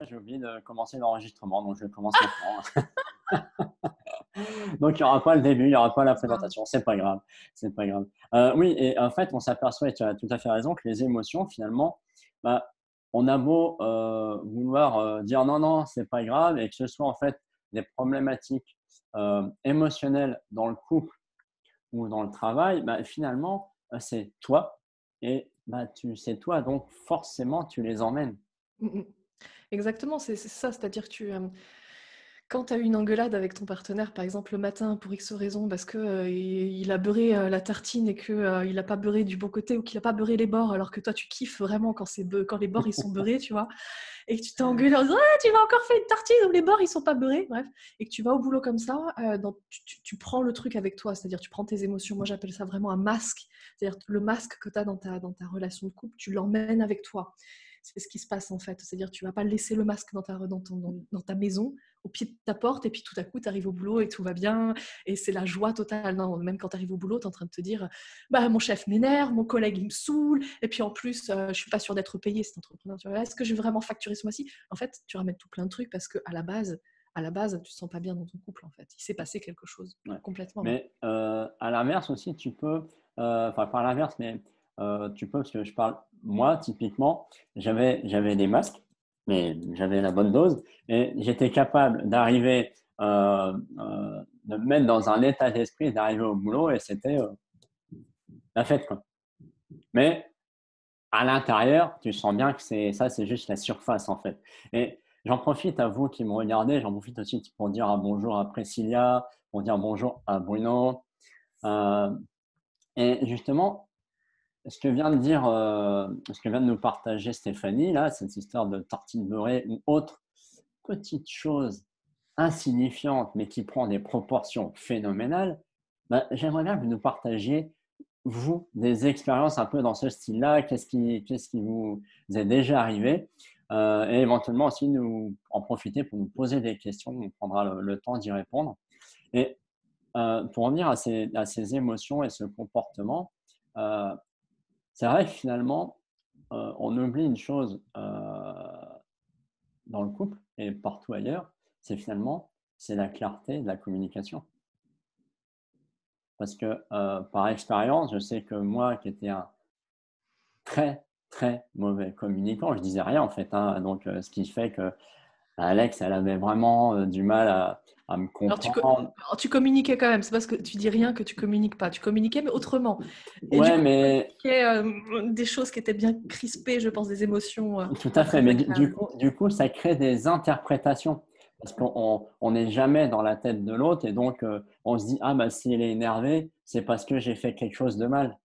J'ai oublié de commencer l'enregistrement, donc je vais commencer maintenant. Donc il n'y aura pas le début, il n'y aura pas la Ah, présentation, c'est pas grave, c'est pas grave. Oui, et en fait, on s'aperçoit, et tu as tout à fait raison, que les émotions, finalement, bah, on a beau vouloir dire non, non, c'est pas grave, et que ce soit en fait des problématiques émotionnelles dans le couple ou dans le travail, bah, finalement, c'est toi, et bah, c'est toi, donc forcément, tu les emmènes. mmh mh. Exactement, c'est ça, c'est-à-dire que quand tu as eu une engueulade avec ton partenaire, par exemple, le matin pour X raison parce que, il a beurré, la tartine et que, il a pas beurré du bon côté ou qu'il a pas beurré les bords alors que toi tu kiffes vraiment quand les bords ils sont beurrés, tu vois? Et que tu t'es engueulé en disant: «Ah, tu m'as encore fait une tartine où les bords ils sont pas beurrés», bref, et que tu vas au boulot comme ça, dans tu prends le truc avec toi, c'est-à-dire tu prends tes émotions. Moi j'appelle ça vraiment un masque, c'est-à-dire le masque que tu as dans ta relation de couple, tu l'emmènes avec toi. C'est ce qui se passe en fait, c'est-à-dire tu vas pas laisser le masque dans ta maison, au pied de ta porte, et puis tout à coup tu arrives au boulot et tout va bien et c'est la joie totale. Non, même quand tu arrives au boulot, tu es en train de te dire: «Bah, mon chef m'énerve, mon collègue il me saoule et puis en plus, je suis pas sûre d'être payée cet entrepreneur, tu vois? Est-ce que je vais vraiment facturer ce mois-ci?» En fait, tu ramènes tout plein de trucs parce qu'à la base, tu te sens pas bien dans ton couple en fait. Il s'est passé quelque chose, Ouais. complètement, hein. Mais, à l'inverse aussi, tu peux, enfin pas à l'inverse, mais, tu peux parce que je parle moi typiquement, j'avais des masques, mais j'avais la bonne dose et j'étais capable d'arriver, de me mettre dans un état d'esprit, d'arriver au boulot et c'était, la fête, quoi. Mais à l'intérieur, tu sens bien que c'est juste la surface, en fait. Et j'en profite à vous qui me regardez, j'en profite aussi pour dire un bonjour à Priscilla, pour dire bonjour à Bruno. Et justement, ce que vient de nous partager Stéphanie, là, cette histoire de tartine beurrée ou autre petite chose insignifiante, mais qui prend des proportions phénoménales, bah, j'aimerais bien que vous nous partagiez, vous, des expériences un peu dans ce style-là. Qu'est-ce qui vous est déjà arrivé? Et éventuellement aussi nous en profiter pour nous poser des questions. On prendra le temps d'y répondre. Et pour revenir à ces émotions et ce comportement, heu, c'est vrai que finalement, on oublie une chose, dans le couple et partout ailleurs, c'est la clarté de la communication. Parce que, par expérience, je sais que moi qui étais un très, très mauvais communicant, je disais rien en fait, hein, donc ce qui fait que, bah, Alex, elle avait vraiment, du mal à me Alors comprendre. tu communiquais quand même, c'est parce que tu dis rien que tu communiques pas. Tu communiquais mais autrement et du Ouais, coup, tu mais communiquais, des choses qui étaient bien crispées, je pense, des émotions, tout pas à fait, très mais du agréables. coup du coup, ça crée des interprétations. Parce qu'on n'est jamais dans la tête de l'autre et donc on se dit: «Ah bah, si elle est énervée, c'est parce que j'ai fait quelque chose de mal».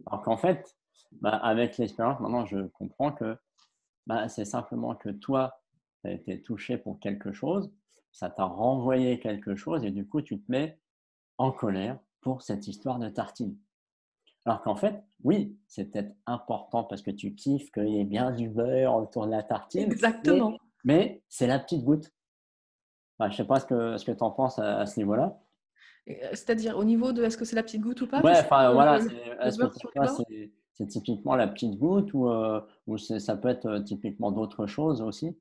Alors qu'en fait, bah, avec l'expérience, maintenant je comprends que, bah, c'est simplement que toi, tu as été touché pour quelque chose, ça t'a renvoyé quelque chose et du coup, tu te mets en colère pour cette histoire de tartine. Alors qu'en fait, oui, c'est peut-être important parce que tu kiffes qu'il y ait bien du beurre autour de la tartine, mais Exactement. c'est la petite goutte. Enfin, je sais pas ce que tu en penses à ce niveau-là? Et c'est-à-dire au niveau de est-ce que c'est la petite goutte ou pas, Ouais, juste enfin voilà, le est-ce que beurre pour sur les toi bords? c'est typiquement la petite goutte ou ça peut être, typiquement d'autres choses aussi?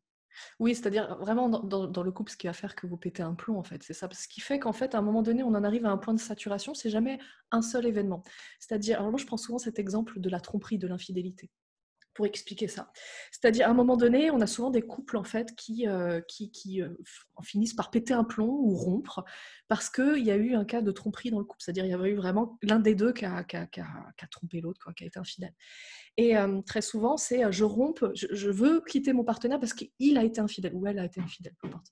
Oui, c'est-à-dire vraiment dans le couple, ce qui va faire que vous pétez un plomb, en fait, c'est ça. Ce qui fait qu'en fait, à un moment donné, on en arrive à un point de saturation, c'est jamais un seul événement. C'est-à-dire, alors moi, je prends souvent cet exemple de la tromperie, de l'infidélité, pour expliquer ça. C'est-à-dire, à un moment donné, on a souvent des couples en fait qui finissent par péter un plomb ou rompre parce qu'il y a eu un cas de tromperie dans le couple. C'est-à-dire, il y avait eu vraiment l'un des deux qui a trompé l'autre, quoi, qui a été infidèle. Et très souvent, c'est je romps, je veux quitter mon partenaire parce qu'il a été infidèle ou elle a été infidèle, peu importe.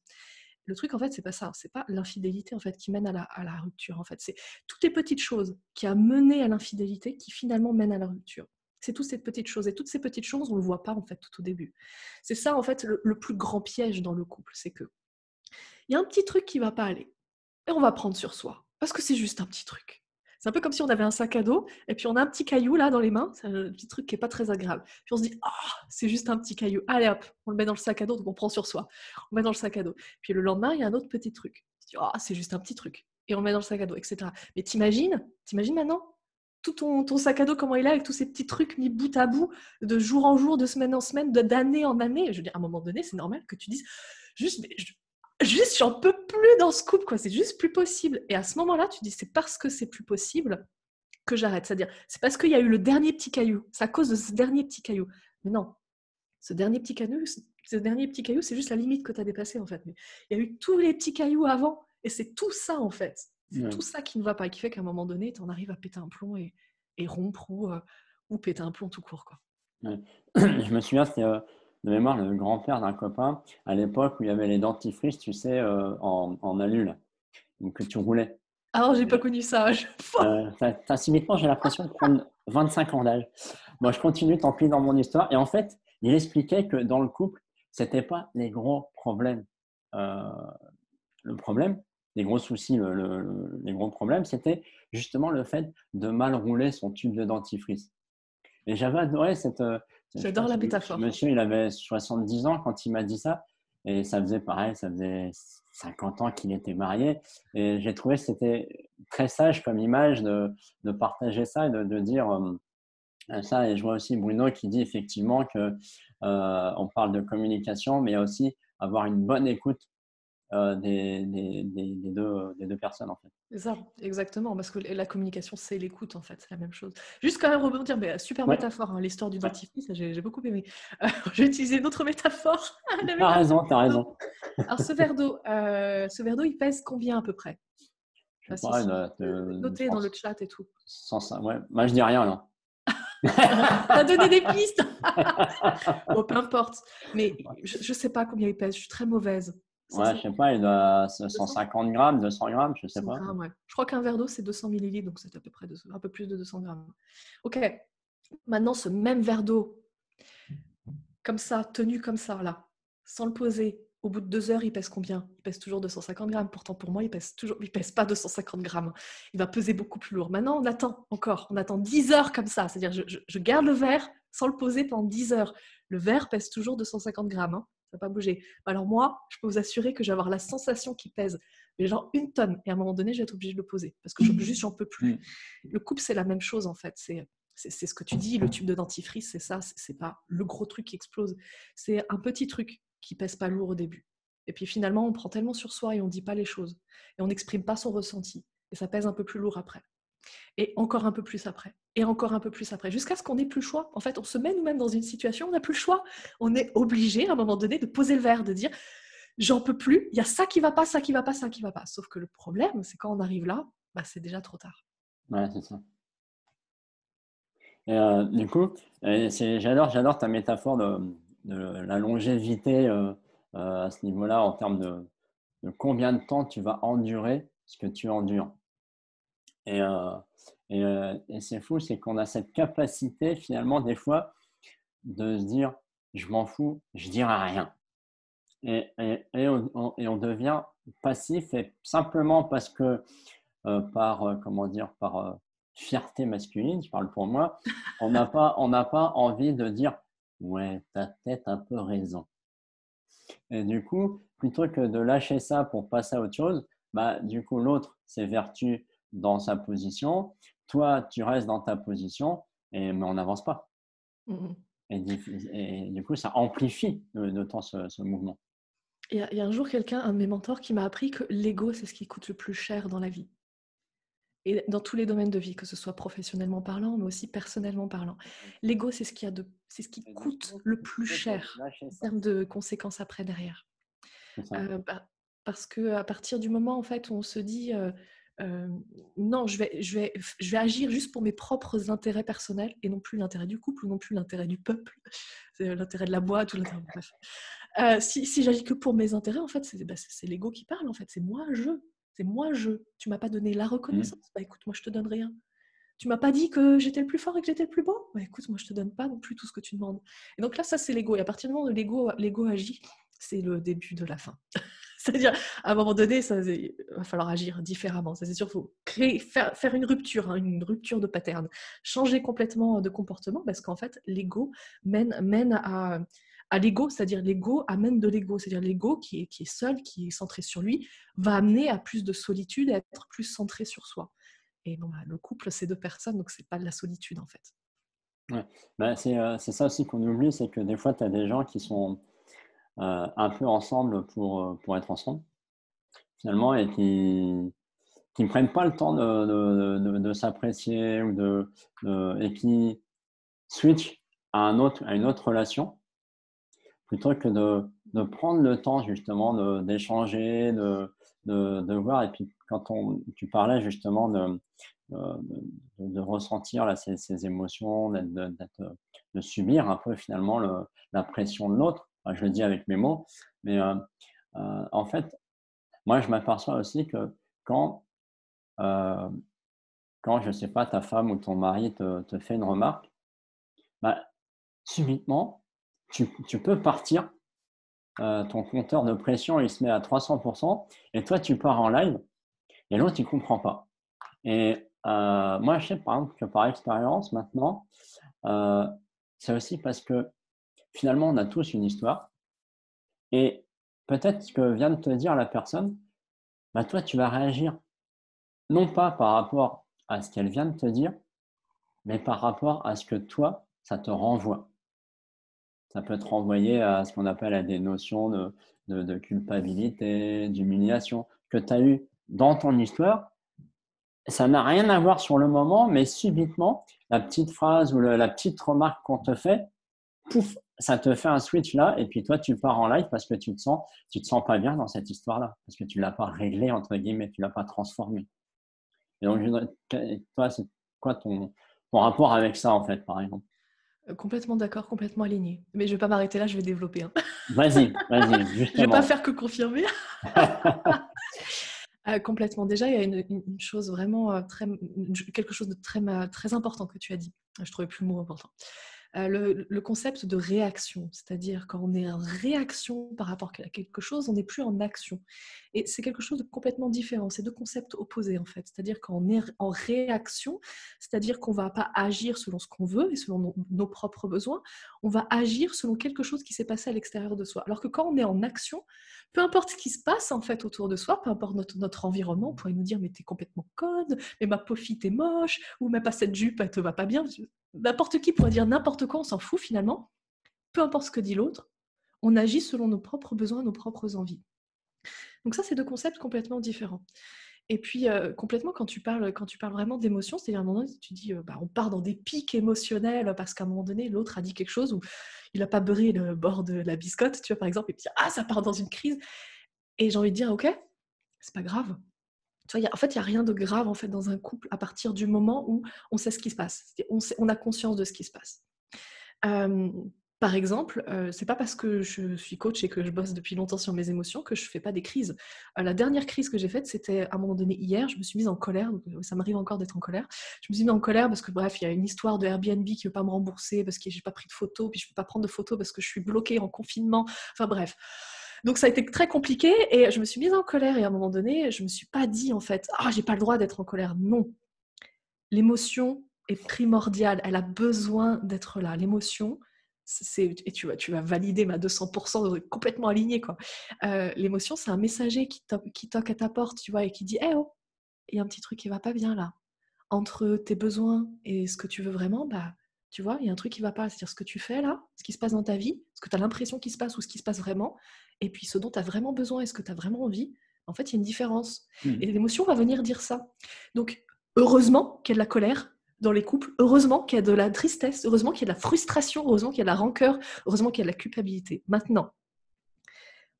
Le truc, en fait, c'est pas ça. C'est pas l'infidélité en fait qui mène à la rupture. En fait, c'est toutes les petites choses qui a mené à l'infidélité qui finalement mènent à la rupture. C'est toutes ces petites choses. Et toutes ces petites choses, on ne le voit pas en fait tout au début. C'est ça en fait le plus grand piège dans le couple, c'est que il y a un petit truc qui va pas aller et on va prendre sur soi parce que c'est juste un petit truc. C'est un peu comme si on avait un sac à dos et puis on a un petit caillou là dans les mains, c'est un petit truc qui est pas très agréable. Puis on se dit ah c'est juste un petit caillou, allez hop, on le met dans le sac à dos donc on prend sur soi, on le met dans le sac à dos. Puis le lendemain il y a un autre petit truc, on se dit ah c'est juste un petit truc et on le met dans le sac à dos, etc. Mais t'imagines maintenant tout ton sac à dos, comment il est, avec tous ces petits trucs mis bout à bout, de jour en jour, de semaine en semaine, d'année en année. Je veux dire, à un moment donné, c'est normal que tu dises juste, juste j'en peux plus dans ce couple, quoi. C'est juste plus possible. Et à ce moment-là, tu dis, c'est parce que c'est plus possible que j'arrête. C'est-à-dire, c'est parce qu'il y a eu le dernier petit caillou. C'est à cause de ce dernier petit caillou. Mais non, ce dernier petit caillou, c'est juste la limite que tu as dépassée, en fait. Mais il y a eu tous les petits cailloux avant, et c'est tout ça, en fait. C'est tout ça qui ne va pas, et qui fait qu'à un moment donné, tu en arrives à péter un plomb et rompre ou péter un plomb tout court, quoi. Ouais. Je me souviens, c'était de mémoire le grand-père d'un copain, à l'époque où il y avait les dentifrices, tu sais, en alu, là, donc que tu roulais. Alors, j'ai pas connu ça. Subitement, j'ai l'impression de prendre 25 ans d'âge. Moi, je continue, tant pis, dans mon histoire. Et en fait, il expliquait que dans le couple, c'était pas les gros problèmes. Euh, le problème, les gros soucis, les gros problèmes, c'était justement le fait de mal rouler son tube de dentifrice. Et j'avais adoré J'adore la métaphore. Monsieur, il avait 70 ans quand il m'a dit ça. Et ça faisait pareil, ça faisait 50 ans qu'il était marié. Et j'ai trouvé que c'était très sage comme image de partager ça et de dire ça. Et je vois aussi Bruno qui dit effectivement que on parle de communication, mais il y a aussi avoir une bonne écoute des deux personnes, en fait. C'est ça, exactement, parce que la communication, c'est l'écoute, en fait, c'est la même chose. Juste quand même rebondir, mais super Ouais. métaphore, hein, l'histoire du dentifrice, j'ai beaucoup aimé. Je vais utiliser une autre métaphore. T'as raison, t'as raison. Alors, ce verre d'eau, il pèse combien à peu près? Je sais pas, notez dans le chat et tout. 105, ouais. Moi, je dis rien, là. T'as donné des pistes. Bon, peu importe. Mais je sais pas combien il pèse. Je suis très mauvaise. Ouais, je sais pas, il doit 150 grammes, 200 grammes, je sais pas. Grammes, ouais. Je crois qu'un verre d'eau, c'est 200 millilitres, donc c'est à peu près un peu plus de 200 grammes. Ok. Maintenant, ce même verre d'eau, comme ça, tenu comme ça, là, sans le poser, au bout de 2 heures, il pèse combien? Il pèse toujours 250 grammes. Pourtant, pour moi, il pèse pas 250 grammes. Il va peser beaucoup plus lourd. Maintenant, on attend 10 heures comme ça. C'est-à-dire, je garde le verre sans le poser pendant 10 heures. Le verre pèse toujours 250 grammes. Hein. Ça va pas bouger. Alors moi, je peux vous assurer que je vais avoir la sensation qu'il pèse genre 1 tonne. Et à un moment donné, je vais être obligée de le poser. Parce que j'en peux plus. Le couple, c'est la même chose, en fait. C'est ce que tu dis, le tube de dentifrice, c'est ça. C'est pas le gros truc qui explose. C'est un petit truc qui pèse pas lourd au début. Et puis finalement, on prend tellement sur soi et on dit pas les choses. Et on n'exprime pas son ressenti. Et ça pèse un peu plus lourd après. Et encore un peu plus après. Et encore un peu plus après. Jusqu'à ce qu'on n'ait plus le choix. En fait, on se met nous-mêmes dans une situation, on n'a plus le choix. On est obligé, à un moment donné, de poser le verre, de dire j'en peux plus, il y a ça qui va pas, ça qui va pas, ça qui va pas. Sauf que le problème, c'est quand on arrive là, bah, c'est déjà trop tard. Ouais, c'est ça. Et du coup, j'adore ta métaphore de la longévité à ce niveau-là, en termes de combien de temps tu vas endurer ce que tu endures. Et c'est fou, c'est qu'on a cette capacité, finalement, des fois, de se dire je m'en fous, je dirai rien. Et on devient passif, et simplement parce que par fierté masculine, je parle pour moi, on n'a pas envie de dire ouais, t'as peut-être un peu raison. Et du coup, plutôt que de lâcher ça pour passer à autre chose, bah, du coup, l'autre s'évertue dans sa position, toi, tu restes dans ta position, mais on n'avance pas. Et du coup, ça amplifie d'autant ce mouvement. Il y a un jour un de mes mentors, qui m'a appris que l'ego, c'est ce qui coûte le plus cher dans la vie. Et dans tous les domaines de vie, que ce soit professionnellement parlant, mais aussi personnellement parlant. L'ego, c'est ce qui coûte le plus cher en termes de conséquences après derrière. Parce qu'à partir du moment en fait, où on se dit non, je vais agir juste pour mes propres intérêts personnels et non plus l'intérêt du couple ou non plus l'intérêt du peuple, c'est l'intérêt de la boîte ou l'intérêt... Bref. Si j'agis que pour mes intérêts, en fait, c'est l'ego qui parle. En fait, c'est moi, je. Tu m'as pas donné la reconnaissance. Bah écoute, moi je te donne rien. Tu m'as pas dit que j'étais le plus fort et que j'étais le plus beau. Bah écoute, moi je te donne pas non plus tout ce que tu demandes. Et donc là, ça c'est l'ego. Et à partir du moment où l'ego agit, c'est le début de la fin. C'est-à-dire, à un moment donné, il va falloir agir différemment. Ça, c'est sûr, il faut faire une rupture, hein, une rupture de pattern, changer complètement de comportement, parce qu'en fait, l'ego mène à l'ego, c'est-à-dire l'ego amène de l'ego, c'est-à-dire l'ego qui est seul, qui est centré sur lui, va amener à plus de solitude, à être plus centré sur soi. Et bon, le couple, c'est deux personnes, donc c'est pas de la solitude en fait. Ouais. C'est ça aussi qu'on oublie, c'est que des fois, tu as des gens qui sont un peu ensemble pour être ensemble, finalement, et qui ne prennent pas le temps de s'apprécier ou et qui switchent à une autre relation plutôt que de prendre le temps justement d'échanger, de voir. Et puis tu parlais justement de ressentir là, ces émotions, de subir un peu finalement la pression de l'autre. Enfin, je le dis avec mes mots, mais en fait, moi je m'aperçois aussi que quand, euh, quand je ne sais pas, ta femme ou ton mari te fait une remarque, bah, subitement, tu peux partir. Ton compteur de pression, il se met à 300% et toi, tu pars en live et l'autre, il comprend pas. Et moi, je sais par exemple que par expérience maintenant, heu, c'est aussi parce que finalement, on a tous une histoire et peut-être ce que vient de te dire la personne, bah, toi, tu vas réagir non pas par rapport à ce qu'elle vient de te dire, mais par rapport à ce que toi, ça te renvoie. Ça peut te renvoyer à ce qu'on appelle à des notions de culpabilité, d'humiliation que tu as eues dans ton histoire. Ça n'a rien à voir sur le moment, mais subitement, la petite phrase ou la petite remarque qu'on te fait, pouf, ça te fait un switch là, et puis toi, tu pars en live parce que tu te sens pas bien dans cette histoire-là, parce que tu l'as pas réglé, entre guillemets, tu l'as pas transformé. Et donc, toi, c'est quoi ton rapport avec ça, en fait, par exemple? Complètement d'accord, complètement aligné. Mais je vais pas m'arrêter là, je vais développer, hein. Vas-y, Je vais pas justement. faire que confirmer. Complètement. Déjà, il y a une chose vraiment quelque chose de très important que tu as dit. Je trouvais plus le mot important. Le concept de réaction, c'est-à-dire quand on est en réaction par rapport à quelque chose, on n'est plus en action. Et c'est quelque chose de complètement différent. C'est deux concepts opposés en fait. C'est-à-dire quand on est en réaction, c'est-à-dire qu'on ne va pas agir selon ce qu'on veut et selon nos propres besoins, on va agir selon quelque chose qui s'est passé à l'extérieur de soi. Alors que quand on est en action, peu importe ce qui se passe en fait autour de soi, peu importe notre environnement, on pourrait nous dire mais t'es complètement conne, mais ma pauvre fille t'es moche, ou mais pas cette jupe elle te va pas bien. N'importe qui pourrait dire n'importe quoi, on s'en fout finalement. Peu importe ce que dit l'autre, on agit selon nos propres besoins, nos propres envies. Donc ça, c'est deux concepts complètement différents. Et puis, complètement, quand tu parles vraiment d'émotions, c'est-à-dire à un moment donné, tu dis, on part dans des pics émotionnels parce qu'à un moment donné, l'autre a dit quelque chose où il n'a pas beurré le bord de la biscotte, tu vois, par exemple, et puis, ça part dans une crise. Et j'ai envie de dire, ok, c'est pas grave. Tu vois, en fait, il n'y a rien de grave en fait, dans un couple à partir du moment où on sait ce qui se passe. On a conscience de ce qui se passe. Euh, Par exemple, c'est pas parce que je suis coach et que je bosse depuis longtemps sur mes émotions que je fais pas des crises. La dernière crise que j'ai faite, c'était à un moment donné hier. Je me suis mise en colère. Donc, ça m'arrive encore d'être en colère. Je me suis mise en colère parce que bref, il y a une histoire de Airbnb qui veut pas me rembourser parce que j'ai pas pris de photos, puis je peux pas prendre de photos parce que je suis bloquée en confinement. Enfin bref. Donc ça a été très compliqué et je me suis mise en colère et à un moment donné, je me suis pas dit en fait, j'ai pas le droit d'être en colère. Non, l'émotion est primordiale. Elle a besoin d'être là. L'émotion, et tu vas valider ma 200%, complètement alignée, quoi. L'émotion, c'est un messager qui toque à ta porte, tu vois, et qui dit « Eh oh, il y a un petit truc qui va pas bien là. » Entre tes besoins et ce que tu veux vraiment, tu vois, il y a un truc qui va pas. C'est-à-dire ce que tu fais là, ce qui se passe dans ta vie, ce que tu as l'impression qu'il se passe ou ce qui se passe vraiment, et puis ce dont tu as vraiment besoin et ce que tu as vraiment envie. En fait, il y a une différence. Et Mmh. l'émotion va venir dire ça. Donc, heureusement qu'il y a de la colère dans les couples, heureusement qu'il y a de la tristesse, heureusement qu'il y a de la frustration, heureusement qu'il y a de la rancœur, heureusement qu'il y a de la culpabilité. Maintenant,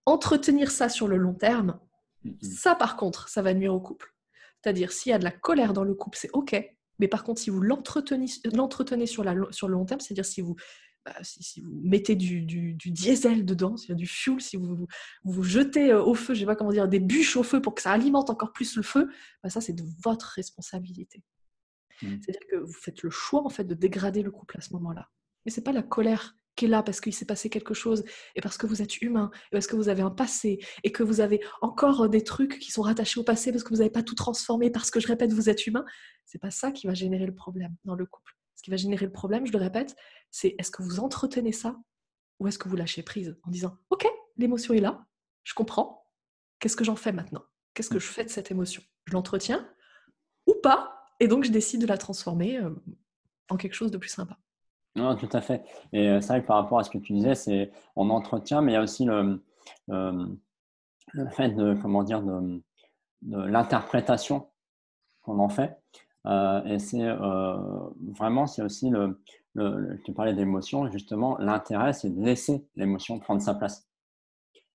entretenir ça sur le long terme, Mmh mh. ça par contre, ça va nuire au couple. C'est-à-dire, s'il y a de la colère dans le couple, c'est OK. Mais par contre, si vous l'entretenez sur le long terme, c'est-à-dire si vous mettez du diesel dedans, c'est-à-dire du fuel, si vous jetez au feu, je ne sais pas comment dire, des bûches au feu pour que ça alimente encore plus le feu, ça c'est de votre responsabilité. Mmh. C'est-à-dire que vous faites le choix en fait de dégrader le couple à ce moment-là. Mais c'est pas la colère qui est là parce qu'il s'est passé quelque chose et parce que vous êtes humain et parce que vous avez un passé et que vous avez encore des trucs qui sont rattachés au passé parce que vous n'avez pas tout transformé parce que je répète vous êtes humain. C'est pas ça qui va générer le problème dans le couple. Ce qui va générer le problème, je le répète, c'est est-ce que vous entretenez ça ou est-ce que vous lâchez prise en disant ok, l'émotion est là, je comprends, qu'est-ce que j'en fais maintenant? Qu'est-ce que Mmh. je fais de cette émotion? Je l'entretiens ou pas? et donc je décide de la transformer en quelque chose de plus sympa. Non, tout à fait. Et c'est vrai que par rapport à ce que tu disais, c'est on entretient, mais il y a aussi le, le fait de, comment dire, de l'interprétation qu'on en fait. Et c'est vraiment, c'est aussi tu parlais d'émotion, justement, l'intérêt, c'est de laisser l'émotion prendre sa place.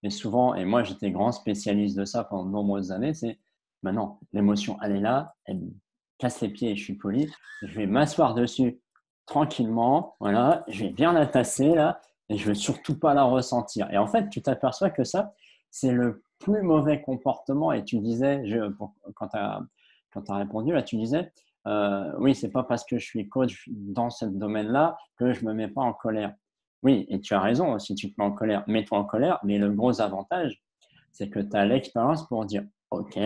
Et souvent, et moi j'étais grand spécialiste de ça pendant de nombreuses années, c'est maintenant l'émotion, elle est là, elle me casse les pieds et je suis poli, je vais m'asseoir dessus tranquillement, voilà, je vais bien la tasser là, et je veux surtout pas la ressentir. Et en fait, tu t'aperçois que ça, c'est le plus mauvais comportement. Et tu disais, quand tu as répondu là, tu disais, oui, c'est pas parce que je suis coach dans ce domaine-là que je me mets pas en colère. Oui, et tu as raison, si tu te mets en colère, mets-toi en colère, mais le gros avantage, c'est que tu as l'expérience pour dire, OK,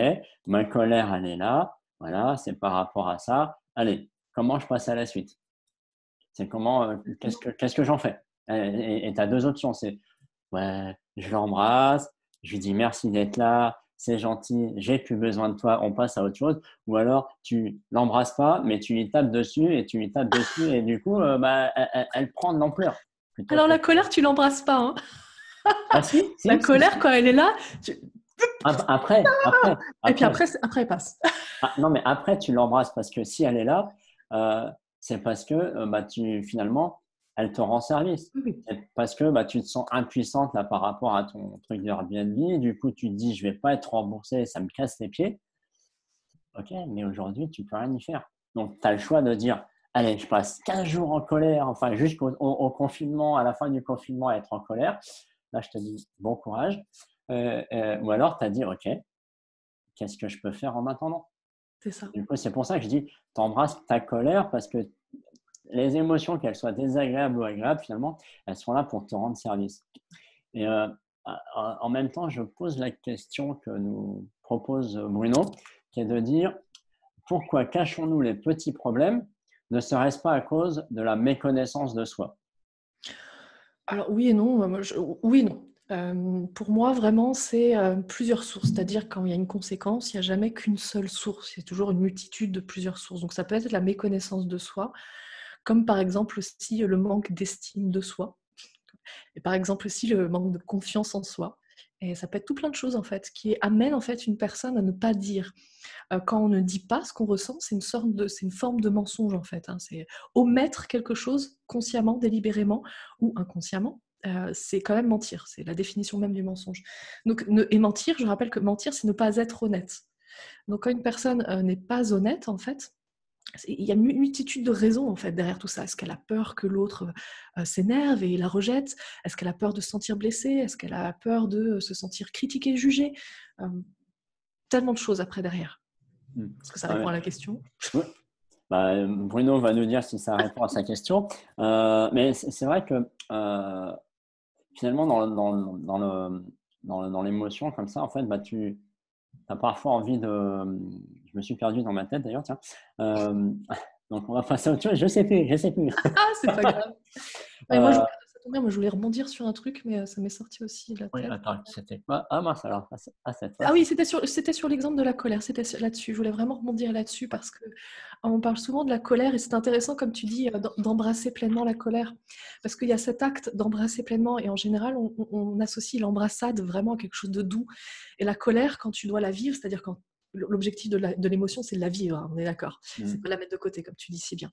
ma colère, elle est là, voilà, c'est par rapport à ça. Allez, comment je passe à la suite? C'est comment, qu'est-ce que j'en fais? Et tu as deux options, c'est, ouais, je l'embrasse, je lui dis merci d'être là, c'est gentil, j'ai plus besoin de toi, on passe à autre chose. Ou alors, tu l'embrasses pas, mais tu lui tapes dessus et tu lui tapes dessus et du coup, bah, elle prend de l'ampleur plutôt Alors que… la colère, tu l'embrasses pas, hein. Ah si, La si, si, colère, si. quand elle est là, et puis Après. après elle passe. Ah, non, mais après, tu l'embrasses parce que si elle est là, c'est parce que bah, finalement, elle te rend service. Oui. C'est parce que bah, tu te sens impuissante là, par rapport à ton truc d'Airbnb. Du coup, tu te dis, je ne vais pas être remboursé, ça me casse les pieds. OK, mais aujourd'hui, tu ne peux rien y faire. Donc, tu as le choix de dire, allez, je passe 15 jours en colère, enfin, jusqu'au confinement, à la fin du confinement, à être en colère. Là, je te dis, bon courage. Ou alors, tu as dit, OK, qu'est-ce que je peux faire en attendant? C'est ça. Du coup, c'est pour ça que je dis, tu embrasses ta colère parce que les émotions, qu'elles soient désagréables ou agréables, finalement, elles sont là pour te rendre service. Et en même temps, je pose la question que nous propose Bruno, qui est de dire, pourquoi cachons-nous les petits problèmes, ne serait-ce pas à cause de la méconnaissance de soi? Alors oui et non, oui et non. Pour moi, vraiment, c'est plusieurs sources. C'est-à-dire quand il y a une conséquence, il n'y a jamais qu'une seule source. Il y a toujours une multitude de plusieurs sources. Donc ça peut être la méconnaissance de soi, comme par exemple aussi le manque d'estime de soi. Et par exemple aussi le manque de confiance en soi. Et ça peut être tout plein de choses en fait, qui amènent en fait une personne à ne pas dire. Quand on ne dit pas ce qu'on ressent, c'est une forme de mensonge en fait, hein. C'est omettre quelque chose consciemment, délibérément ou inconsciemment. C'est quand même mentir, c'est la définition même du mensonge. Donc, et mentir, je rappelle que mentir, c'est ne pas être honnête. Donc, quand une personne n'est pas honnête, en fait, il y a une multitude de raisons en fait derrière tout ça. Est-ce qu'elle a peur que l'autre s'énerve et la rejette? Est-ce qu'elle a peur de se sentir blessée? Est-ce qu'elle a peur de se sentir critiquée, jugée? Euh, Tellement de choses après derrière. Est-ce que ça répond Ouais. à la question? Oui. Bah, Bruno va nous dire si ça répond à sa question. Mais c'est vrai que finalement, dans l'émotion comme ça, en fait, bah, tu as parfois envie de… Je me suis perdu dans ma tête d'ailleurs, tiens. Donc, on va passer à autre chose. Je sais plus, je sais plus. Ah, c'est pas grave. Ouais, moi, Euh, ça tombe bien, moi, je voulais rebondir sur un truc, mais ça m'est sorti aussi de la oui, tête. attends, c'était quoi? Ah mince alors, cette fois. Ah oui, c'était sur l'exemple de la colère, là-dessus. Je voulais vraiment rebondir là-dessus parce que on parle souvent de la colère et c'est intéressant, comme tu dis, d'embrasser pleinement la colère. Parce qu'il y a cet acte d'embrasser pleinement et en général, on associe l'embrassade vraiment à quelque chose de doux. Et la colère, quand tu dois la vivre, c'est-à-dire quand l'objectif de l'émotion, c'est de la vivre, hein, on est d'accord. C'est pas de la mettre de côté, comme tu dis si bien.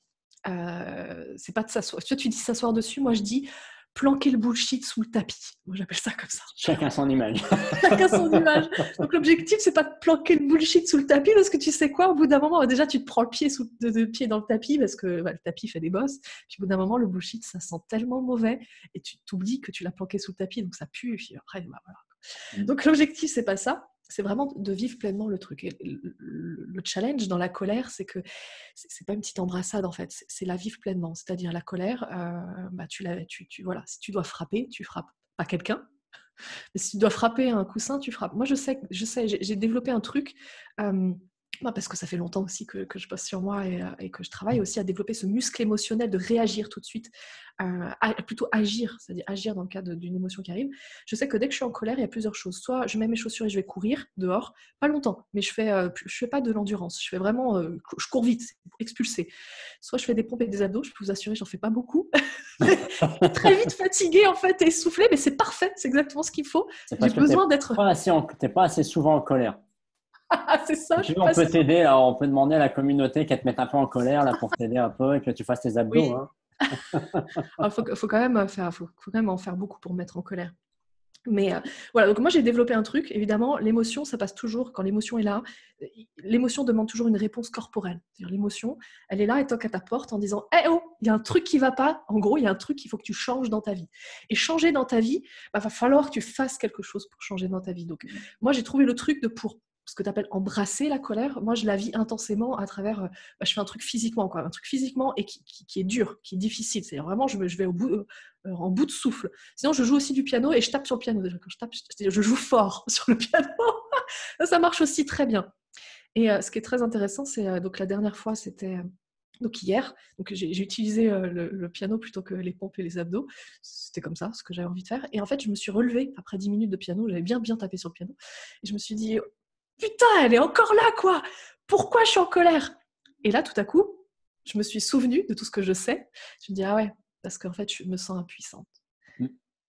C'est pas de s'asseoir. Tu dis s'asseoir dessus, moi je dis planquer le bullshit sous le tapis. Moi j'appelle ça comme ça. Chacun son image. Chacun son image. Donc l'objectif, c'est pas de planquer le bullshit sous le tapis, parce que tu sais quoi, au bout d'un moment, déjà tu te prends le pied pied dans le tapis, parce que le tapis fait des bosses, puis au bout d'un moment, le bullshit, ça sent tellement mauvais, et tu t'oublies que tu l'as planqué sous le tapis, donc ça pue, et puis après, bah, voilà. Donc l'objectif, c'est pas ça, c'est vraiment de vivre pleinement le truc. Et le challenge dans la colère, c'est que c'est pas une petite embrassade en fait, c'est la vivre pleinement. C'est-à-dire la colère, bah, voilà, si tu dois frapper, tu frappes pas quelqu'un. Mais si tu dois frapper un coussin, tu frappes. Moi, je sais, j'ai développé un truc. Parce que ça fait longtemps aussi que je bosse sur moi et que je travaille aussi à développer ce muscle émotionnel de réagir tout de suite, plutôt agir, c'est-à-dire agir dans le cas d'une émotion qui arrive. Je sais que dès que je suis en colère, il y a plusieurs choses. Soit je mets mes chaussures et je vais courir dehors, pas longtemps, mais je fais pas de l'endurance. Je fais vraiment, je cours vite, expulser. Soit je fais des pompes et des abdos. Je peux vous assurer, j'en fais pas beaucoup. Très vite fatiguée en fait et essoufflée, mais c'est parfait, c'est exactement ce qu'il faut. C'est J'ai parce que tu besoin d'être. n'es pas assez souvent en colère. C'est ça, Si je tu suis veux, on pas peut sûre. t'aider, là, on peut demander à la communauté qu'elle te mette un peu en colère là, pour t'aider un peu et que tu fasses tes abdos. Oui. Hein. Faut quand même faut quand même en faire beaucoup pour mettre en colère. Mais voilà, donc moi j'ai développé un truc. Évidemment, l'émotion, ça passe toujours, quand l'émotion est là, l'émotion demande toujours une réponse corporelle. C'est-à-dire l'émotion, elle est là, elle toque à ta porte en disant « Eh oh, il y a un truc qui va pas ». En gros, il y a un truc qu'il faut que tu changes dans ta vie. Et changer dans ta vie, va falloir que tu fasses quelque chose pour changer dans ta vie. Donc moi j'ai trouvé le truc pour ce que tu appelles embrasser la colère. Moi je la vis intensément à travers, je fais un truc physiquement, quoi. Un truc physiquement et qui est dur, qui est difficile. C'est-à-dire vraiment, je vais en bout de souffle. Sinon, je joue aussi du piano et je tape sur le piano. Déjà, quand je tape, je joue fort sur le piano. Ça marche aussi très bien. Et ce qui est très intéressant, c'est donc la dernière fois, c'était donc hier. Donc j'ai utilisé le piano plutôt que les pompes et les abdos. C'était comme ça, ce que j'avais envie de faire. Et en fait, je me suis relevée après 10 minutes de piano. J'avais bien tapé sur le piano. Et je me suis dit, putain, elle est encore là, quoi. Pourquoi je suis en colère? Et là, tout à coup, je me suis souvenue de tout ce que je sais. Je me dis, ah ouais, parce qu'en fait, je me sens impuissante. Mm.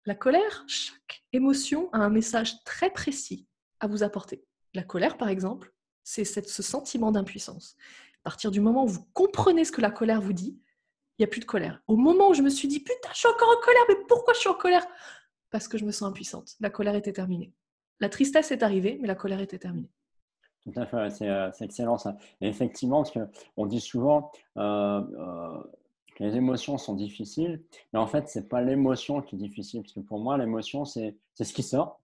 La colère, chaque émotion a un message très précis à vous apporter. La colère, par exemple, c'est ce sentiment d'impuissance. À partir du moment où vous comprenez ce que la colère vous dit, il n'y a plus de colère. Au moment où je me suis dit, putain, je suis encore en colère, mais pourquoi je suis en colère? Parce que je me sens impuissante. La colère était terminée. La tristesse est arrivée, mais la colère était terminée. Tout à fait, ouais, c'est excellent ça. Et effectivement, parce qu'on dit souvent que les émotions sont difficiles, mais en fait, c'est pas l'émotion qui est difficile, parce que pour moi, l'émotion, c'est ce qui sort.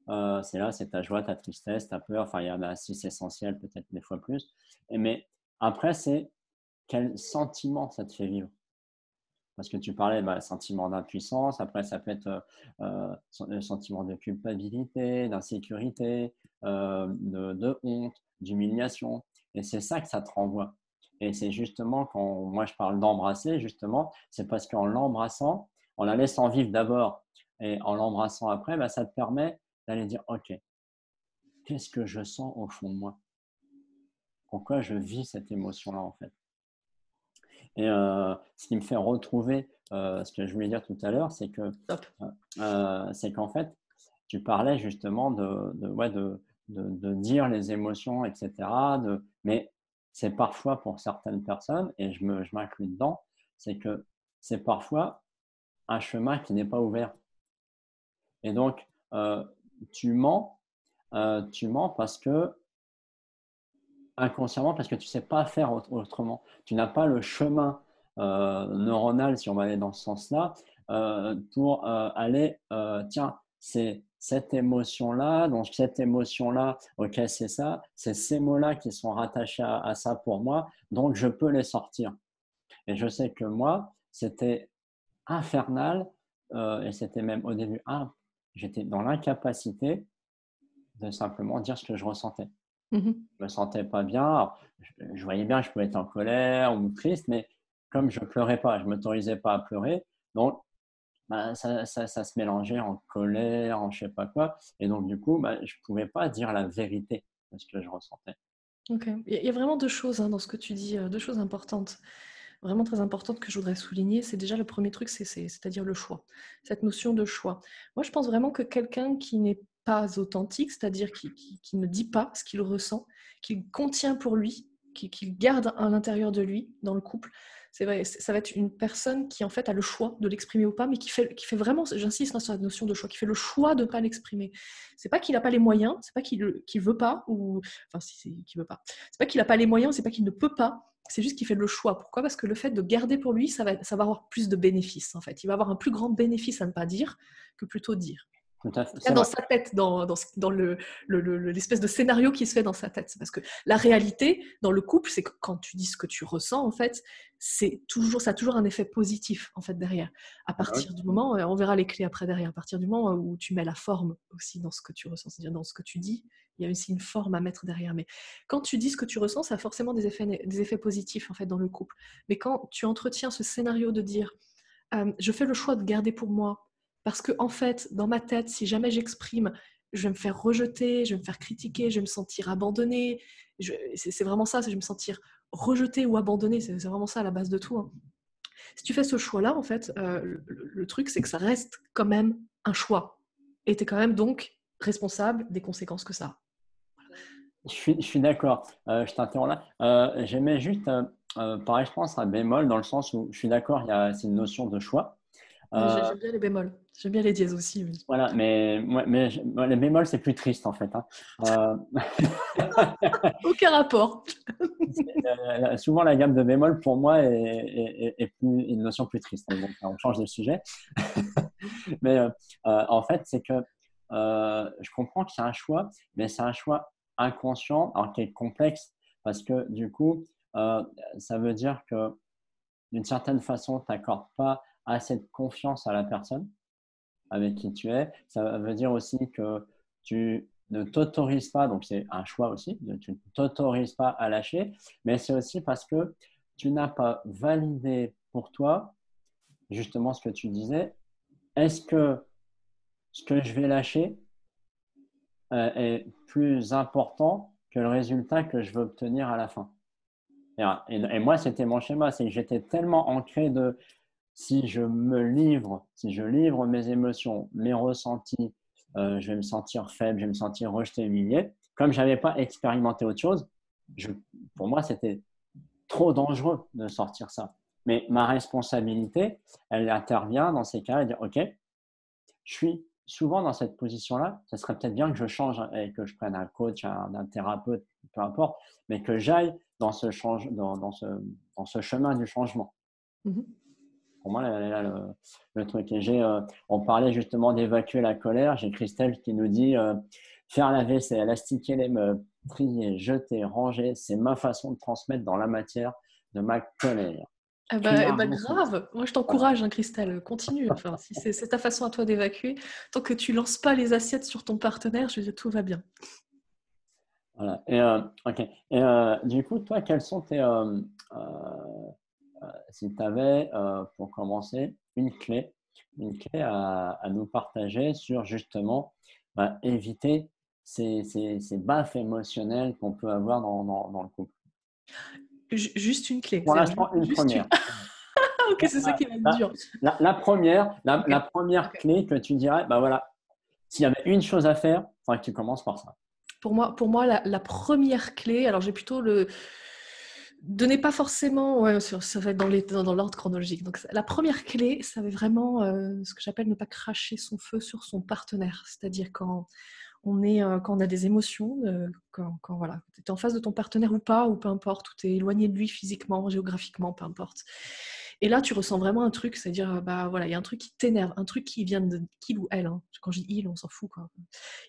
C'est là, c'est ta joie, ta tristesse, ta peur, enfin, il y en a 6 essentiels, peut-être des fois plus. Mais après, c'est quel sentiment ça te fait vivre. Parce que tu parlais sentiment d'impuissance, après ça peut être le sentiment de culpabilité, d'insécurité, de honte, d'humiliation. Et c'est ça que ça te renvoie. Et c'est justement quand moi je parle d'embrasser, justement, c'est parce qu'en l'embrassant, en la laissant vivre d'abord et en l'embrassant après, ça te permet d'aller dire, OK, qu'est-ce que je sens au fond de moi? Pourquoi je vis cette émotion-là en fait? Et ce qui me fait retrouver ce que je voulais dire tout à l'heure, c'est qu'en fait, tu parlais justement de dire les émotions, etc. Mais c'est parfois pour certaines personnes, et je m'inclus dedans, c'est que c'est parfois un chemin qui n'est pas ouvert. Et donc, tu mens, tu mens parce que inconsciemment, parce que tu ne sais pas faire autrement. Tu n'as pas le chemin neuronal, si on va aller dans ce sens-là, pour aller, tiens, c'est cette émotion-là, donc cette émotion-là, ok, c'est ça, c'est ces mots-là qui sont rattachés à ça pour moi, donc je peux les sortir. Et je sais que moi, c'était infernal, et c'était même au début, j'étais dans l'incapacité de simplement dire ce que je ressentais. Je me sentais pas bien. Alors, je voyais bien que je pouvais être en colère ou triste, mais comme je pleurais pas, je m'autorisais pas à pleurer, donc ça se mélangeait en colère, en je sais pas quoi, et donc du coup, je pouvais pas dire la vérité de ce que je ressentais. Ok. Il y a vraiment deux choses dans ce que tu dis, deux choses importantes, vraiment très importantes que je voudrais souligner. C'est déjà le premier truc, c'est-à-dire le choix, cette notion de choix. Moi, je pense vraiment que quelqu'un qui n'est pas authentique, c'est-à-dire qui ne dit pas ce qu'il ressent, qu'il contient pour lui, qu'il garde à l'intérieur de lui, dans le couple, c'est vrai, ça va être une personne qui en fait a le choix de l'exprimer ou pas, mais qui fait vraiment, j'insiste sur la notion de choix, qui fait le choix de ne pas l'exprimer. C'est pas qu'il n'a pas les moyens, c'est pas qu'il veut pas, ou enfin si c'est qu'il veut pas. C'est pas qu'il n'a pas les moyens, c'est pas qu'il ne peut pas. C'est juste qu'il fait le choix. Pourquoi? Parce que le fait de garder pour lui, ça va avoir plus de bénéfices en fait. Il va avoir un plus grand bénéfice à ne pas dire que plutôt dire. tout à fait. Là, C'est dans vrai. sa tête, dans l'espèce de scénario qui se fait dans sa tête. Parce que la réalité, dans le couple, c'est que quand tu dis ce que tu ressens, en fait, ça a toujours un effet positif, en fait, derrière. À Ah bah oui. partir du moment, on verra les clés après derrière, à partir du moment où tu mets la forme aussi dans ce que tu ressens, c'est-à-dire dans ce que tu dis, il y a aussi une forme à mettre derrière. Mais quand tu dis ce que tu ressens, ça a forcément des effets positifs, en fait, dans le couple. Mais quand tu entretiens ce scénario de dire, je fais le choix de garder pour moi, parce que, en fait, dans ma tête, si jamais j'exprime, je vais me faire rejeter, je vais me faire critiquer, je vais me sentir abandonnée. C'est vraiment ça, je vais me sentir rejetée ou abandonnée. C'est vraiment ça à la base de tout. Hein. Si tu fais ce choix-là, en fait, le truc, c'est que ça reste quand même un choix. Et tu es quand même donc responsable des conséquences que ça a. Je suis d'accord. Je t'interromps là. J'aimais juste, pareil, je pense, un bémol dans le sens où je suis d'accord, c'est une notion de choix. Euh, J'aime bien les bémols. J'aime bien les dièses aussi. voilà, moi, les bémols, c'est plus triste en fait. Hein. Aucun rapport. Souvent, la gamme de bémol, pour moi, est une notion plus triste. Mais bon, on change de sujet. Mais en fait, c'est que je comprends que c'est un choix, mais c'est un choix inconscient, alors qui est complexe, parce que du coup, euh, ça veut dire que d'une certaine façon, tu n'accordes pas assez de confiance à la personne avec qui tu es. Ça veut dire aussi que tu ne t'autorises pas, donc c'est un choix aussi, tu ne t'autorises pas à lâcher, mais c'est aussi parce que tu n'as pas validé pour toi justement ce que tu disais. Est-ce que ce que je vais lâcher est plus important que le résultat que je veux obtenir à la fin? Et moi, c'était mon schéma, c'est que j'étais tellement ancré de si si je livre mes émotions, mes ressentis, je vais me sentir faible, je vais me sentir rejeté, humilié. Comme je n'avais pas expérimenté autre chose, pour moi, c'était trop dangereux de sortir ça. Mais ma responsabilité, elle intervient dans ces cas-là et dire, OK, je suis souvent dans cette position-là, ça serait peut-être bien que je change et que je prenne un coach, un thérapeute, peu importe, mais que j'aille dans ce chemin du changement. Mhm. Pour moi, là, le truc. On parlait justement d'évacuer la colère. J'ai Christelle qui nous dit faire la vaisselle, astiquer les meubles, trier, jeter, ranger, c'est ma façon de transmettre dans la matière de ma colère. Eh Cuire, ben bouffer. grave, moi je Voilà. t'encourage, hein, Christelle, continue. Enfin, si c'est ta façon à toi d'évacuer, tant que tu lances pas les assiettes sur ton partenaire, je veux dire, tout va bien. Voilà. Ok. Du coup, toi, quels sont si tu avais, pour commencer, une clé à nous partager sur justement éviter ces baffes émotionnelles qu'on peut avoir dans le couple. Juste une clé, Pour l'instant, une juste une. première. Ah, ok, La, c'est ça qui va être la- dur. Ok, la première ok. clé que tu dirais, bah voilà, s'il y avait une chose à faire, il faudrait que tu commences par ça. Pour moi la première clé, alors j'ai plutôt le. Donnez pas forcément, ouais, ça va être dans l'ordre chronologique. Donc, la première clé, ça va vraiment ce que j'appelle ne pas cracher son feu sur son partenaire. C'est-à-dire quand on a des émotions, quand voilà, tu es en face de ton partenaire ou pas, ou peu importe, ou tu es éloigné de lui physiquement, géographiquement, peu importe. Et là, tu ressens vraiment un truc, c'est-à-dire, bah voilà, il y a un truc qui t'énerve, un truc qui vient de qu'il ou elle, hein. Quand je dis il, on s'en fout, quoi.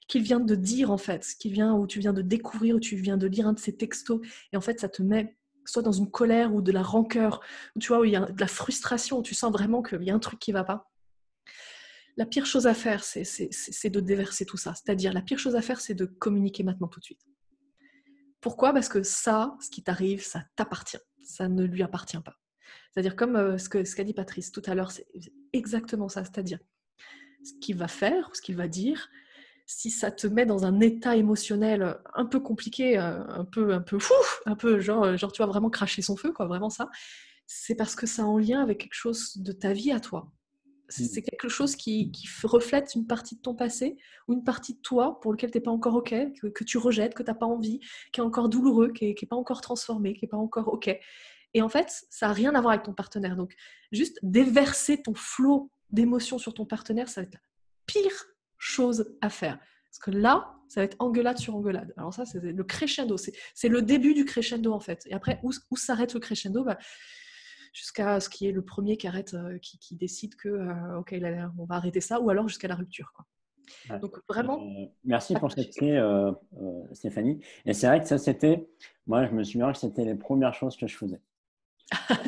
Qu'il vient de dire, en fait, où tu viens de découvrir, où tu viens de lire un de ses textos, et en fait, ça te met soit dans une colère ou de la rancœur, tu vois, où il y a de la frustration, où tu sens vraiment qu'il y a un truc qui ne va pas. La pire chose à faire, c'est de déverser tout ça. C'est-à-dire, la pire chose à faire, c'est de communiquer maintenant tout de suite. Pourquoi ? Parce que ça, ce qui t'arrive, ça t'appartient. Ça ne lui appartient pas. C'est-à-dire, comme ce qu'a dit Patrice tout à l'heure, c'est exactement ça. C'est-à-dire, ce qu'il va faire, ce qu'il va dire, si ça te met dans un état émotionnel un peu compliqué, un peu fou, un peu genre tu vas vraiment cracher son feu, quoi, vraiment ça, c'est parce que ça a en lien avec quelque chose de ta vie à toi. Mm. C'est quelque chose qui reflète une partie de ton passé ou une partie de toi pour lequel tu n'es pas encore OK, que tu rejettes, que tu n'as pas envie, qui est encore douloureux, qui n'est pas encore transformé, qui n'est pas encore OK. Et en fait, ça n'a rien à voir avec ton partenaire. Donc, juste déverser ton flot d'émotions sur ton partenaire, ça va être la pire chose à faire. Parce que là, ça va être engueulade sur engueulade. Alors ça, c'est le crescendo. C'est le début du crescendo, en fait. Et après, où s'arrête le crescendo ? Jusqu'à ce qu'il y ait le premier qui arrête, qui décide que, OK, on va arrêter ça, ou alors jusqu'à la rupture, quoi. Ouais. Donc vraiment, Merci pas pour cette cracher. clé, Stéphanie. Et c'est vrai que ça, moi, je me souviens que c'était les premières choses que je faisais.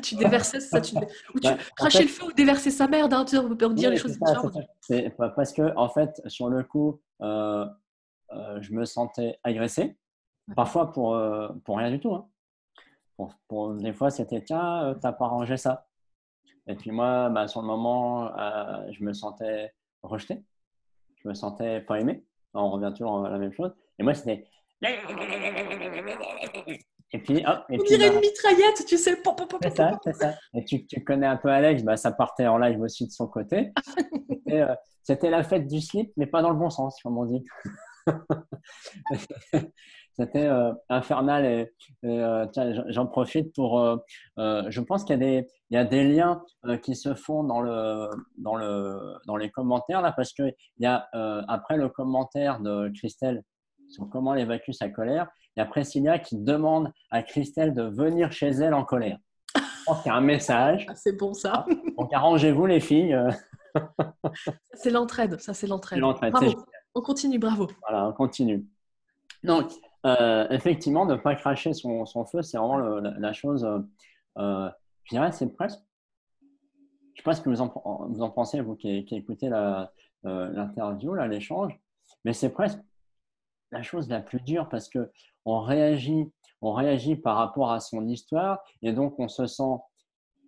Tu déversais ça, ou tu Bah, en crachais fait, le feu ou déverser sa merde, hein, on peut oui, dire les c'est choses ça, c'est différentes. ça. C'est parce que, en fait, sur le coup, je me sentais agressé, Ouais. parfois pour rien du tout, hein. Des fois, c'était tiens, t'as pas rangé ça. Et puis moi, bah, sur le moment, je me sentais rejeté, je me sentais pas aimé. On revient toujours à la même chose. Et moi, c'était et puis hop, et On puis dirait bah, une mitraillette, tu sais. Pom, pom, pom, c'est pom, pom, ça, pom. c'est ça. Et tu connais un peu Alex, bah, ça partait en live aussi de son côté. C'était, heu, c'était la fête du slip, mais pas dans le bon sens, comme on dit. C'était, infernal et tiens, j'en profite pour, je pense il y a des liens, qui se font dans les commentaires là, parce qu'il y a, après le commentaire de Christelle sur comment elle évacue sa colère, il y a Priscilla qui demande à Christelle de venir chez elle en colère. Je pense qu'il y a un message, Ah, c'est bon ça. hein, donc arrangez-vous les filles, C'est l'entraide, ça c'est c'est l'entraide. l'entraide, c'est Bravo. On continue, bravo. voilà, on continue. Donc, effectivement, ne pas cracher son feu, c'est vraiment la chose, je dirais, c'est presque, je ne sais pas ce que vous en pensez, vous qui écoutez l'interview, là, l'échange, mais c'est presque la chose la plus dure parce que on réagit, on réagit par rapport à son histoire et donc on se sent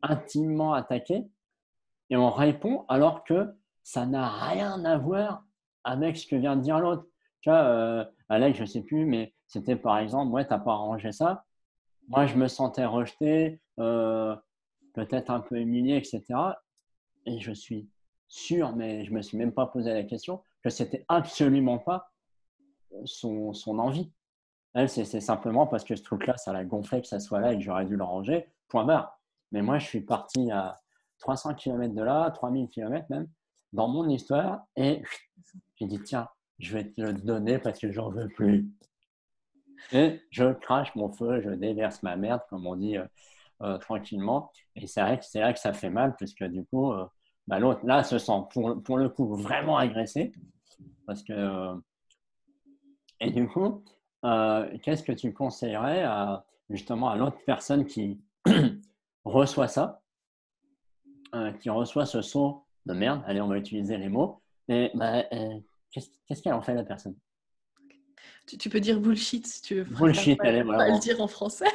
intimement attaqué et on répond alors que ça n'a rien à voir avec ce que vient de dire l'autre. Tu vois, Alex, je ne sais plus, mais c'était par exemple, ouais, tu n'as pas arrangé ça. Moi, je me sentais rejeté, peut-être un peu humilié, etc. Et je suis sûr, mais je ne me suis même pas posé la question, que c'était absolument pas son envie. Elle, c'est simplement parce que ce truc-là, ça l'a gonflé que ça soit là et que j'aurais dû le ranger, point barre. Mais moi, je suis parti à 300 km de là, 3000 km même, dans mon histoire, et j'ai dit, tiens, je vais te le donner parce que j'en veux plus. Et je crache mon feu, je déverse ma merde, comme on dit tranquillement. Et c'est vrai que ça fait mal, puisque du coup, bah, l'autre, là, se sent pour le coup vraiment agressé. Parce que, et du coup, qu'est-ce que tu conseillerais justement à l'autre personne qui reçoit ça, qui reçoit ce saut de merde, allez, on va utiliser les mots, et bah, qu'est-ce qu'elle en fait, la personne? Tu peux dire bullshit si tu préfères Bullshit, allez, voilà, pas le dire en français,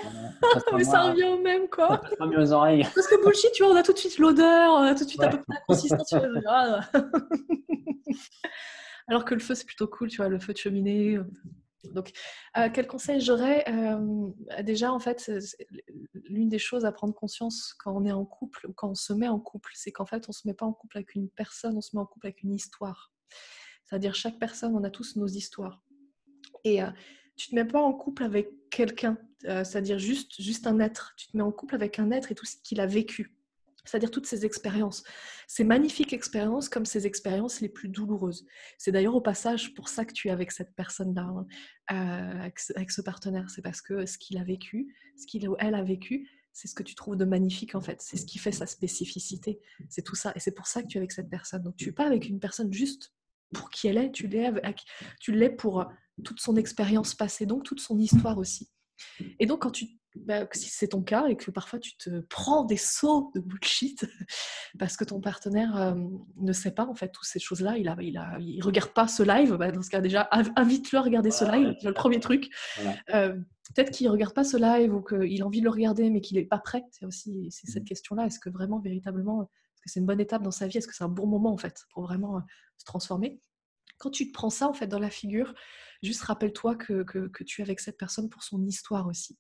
ça sera mais ça moins, revient au même, ça quoi. passera mieux aux oreilles. Parce que bullshit, tu vois, on a tout de suite l'odeur, on a tout de suite à peu Ouais. près la consistance. Tu vois, ah. Alors que le feu, c'est plutôt cool, tu vois, le feu de cheminée. Donc, quel conseil j'aurais déjà, en fait, l'une des choses à prendre conscience quand on est en couple ou quand on se met en couple, c'est qu'en fait, on ne se met pas en couple avec une personne, on se met en couple avec une histoire. C'est-à-dire, chaque personne, on a tous nos histoires. Et tu ne te mets pas en couple avec quelqu'un, c'est-à-dire juste un être. Tu te mets en couple avec un être et tout ce qu'il a vécu. C'est-à-dire toutes ces expériences. Ces magnifiques expériences comme ces expériences les plus douloureuses. C'est d'ailleurs au passage pour ça que tu es avec cette personne-là, hein, avec ce partenaire. C'est parce que ce qu'il a vécu, ce qu'il ou elle a vécu, c'est ce que tu trouves de magnifique en fait. C'est ce qui fait sa spécificité. C'est tout ça. Et c'est pour ça que tu es avec cette personne. Donc tu n'es pas avec une personne juste pour qui elle est, tu l'es pour toute son expérience passée, donc toute son histoire aussi. Et donc, si c'est ton cas et que parfois tu te prends des sauts de bullshit parce que ton partenaire ne sait pas en fait toutes ces choses-là, il regarde pas ce live, dans ce cas déjà, invite-le à regarder ce Voilà, live, ouais, c'est le premier truc. voilà. Peut-être qu'il regarde pas ce live ou qu'il a envie de le regarder mais qu'il n'est pas prêt. C'est cette Mhm. question-là. Est-ce que vraiment, véritablement, est-ce que c'est une bonne étape dans sa vie? Est-ce que c'est un bon moment en fait pour vraiment se transformer? Quand tu te prends ça en fait dans la figure, juste rappelle-toi que tu es avec cette personne pour son histoire aussi.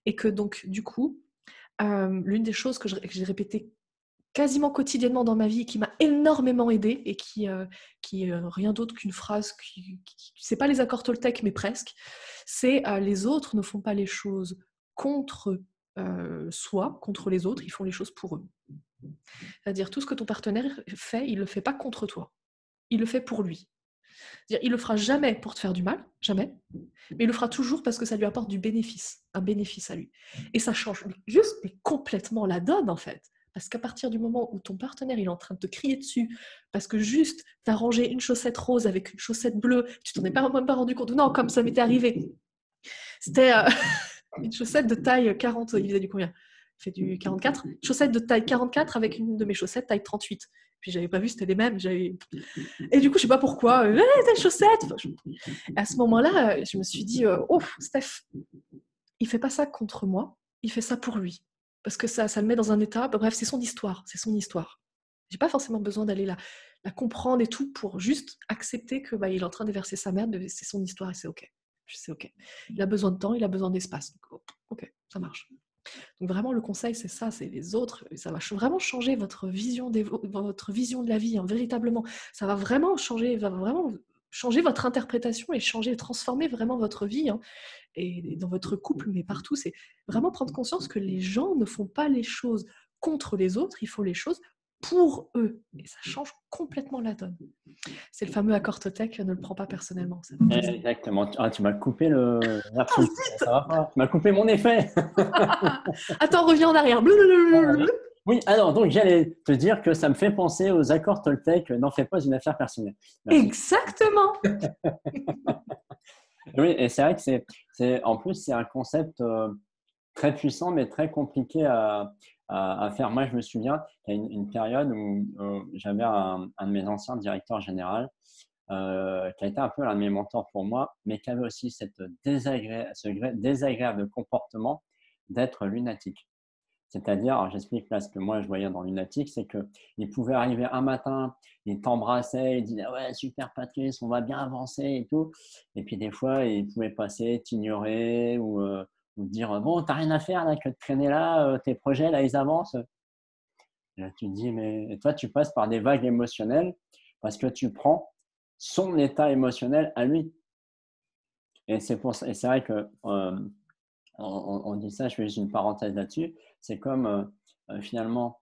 Et que donc, du coup, l'une des choses que j'ai répétées quasiment quotidiennement dans ma vie et qui m'a énormément aidée et qui est rien d'autre qu'une phrase c'est pas les accords Toltec, mais presque, c'est les autres ne font pas les choses contre soi, contre les autres, ils font les choses pour eux. C'est-à-dire tout ce que ton partenaire fait, il le fait pas contre toi, il le fait pour lui. C'est-à-dire, il le fera jamais pour te faire du mal, jamais, mais il le fera toujours parce que ça lui apporte du bénéfice, un bénéfice à lui. Et ça change juste complètement la donne, en fait. Parce qu'à partir du moment où ton partenaire il est en train de te crier dessus, parce que juste tu as rangé une chaussette rose avec une chaussette bleue, tu t'en es même pas rendu compte. Non, comme ça m'était arrivé. C'était une chaussette de taille 40, il faisait du combien? Il fait du 44. Une chaussette de taille 44 avec une de mes chaussettes taille 38. Puis j'avais pas vu, c'était les mêmes. Et du coup, je sais pas pourquoi, tes chaussettes. À ce moment-là, je me suis dit, oh, Steph, il fait pas ça contre moi, il fait ça pour lui. Parce que ça le met dans un état. Bref, c'est son histoire. C'est son histoire. J'ai pas forcément besoin d'aller la comprendre et tout pour juste accepter que il est en train de verser sa merde, c'est son histoire et c'est ok. C'est ok. Il a besoin de temps, il a besoin d'espace. Donc, ok, ça marche. Donc vraiment, le conseil, c'est ça, c'est les autres. Ça va vraiment changer votre vision de la vie, hein, véritablement. Ça va vraiment changer votre interprétation et transformer vraiment votre vie, hein, et dans votre couple, mais partout. C'est vraiment prendre conscience que les gens ne font pas les choses contre les autres, ils font les choses pour eux. Et ça change complètement la donne. C'est le fameux accord Toltec, ne le prends pas personnellement. Ça Exactement. Tu m'as coupé le... Ça va pas. Tu m'as coupé mon effet. Attends, reviens en arrière. Oui, alors donc j'allais te dire que ça me fait penser aux accords Toltec, n'en fais pas une affaire personnelle. Merci. Exactement. Oui, et c'est vrai que en plus, c'est un concept très puissant, mais très compliqué à faire. Moi, je me souviens qu'il y a une période où j'avais un de mes anciens directeurs généraux qui a été un peu l'un de mes mentors pour moi, mais qui avait aussi ce désagréable comportement d'être lunatique. C'est-à-dire, alors j'explique là ce que moi je voyais dans lunatique, c'est qu'il pouvait arriver un matin, il t'embrassait, il disait ouais super Patrice, on va bien avancer et tout, et puis des fois il pouvait passer, t'ignorer ou dire bon t'as rien à faire là que de traîner là, tes projets là ils avancent. Et là tu te dis mais toi tu passes par des vagues émotionnelles parce que tu prends son état émotionnel à lui. Et c'est vrai que on dit ça, je fais juste une parenthèse là-dessus, c'est comme finalement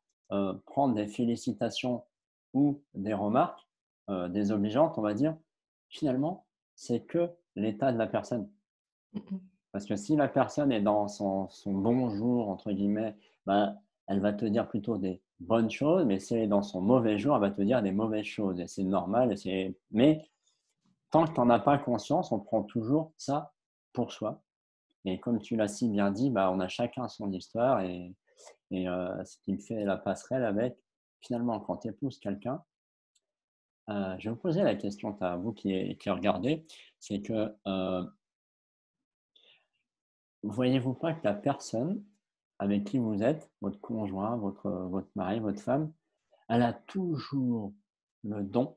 prendre des félicitations ou des remarques désobligeantes, on va dire, finalement, c'est que l'état de la personne. Parce que si la personne est dans son bon jour, entre guillemets, ben, elle va te dire plutôt des bonnes choses, mais si elle est dans son mauvais jour, elle va te dire des mauvaises choses. Et c'est normal. Mais tant que tu n'en as pas conscience, on prend toujours ça pour soi. Et comme tu l'as si bien dit, on a chacun son histoire et ce qui me fait la passerelle avec, finalement, quand tu épouses quelqu'un, je vais vous poser la question à vous qui regardez, c'est que voyez-vous pas que la personne avec qui vous êtes, votre conjoint, votre mari, votre femme, elle a toujours le don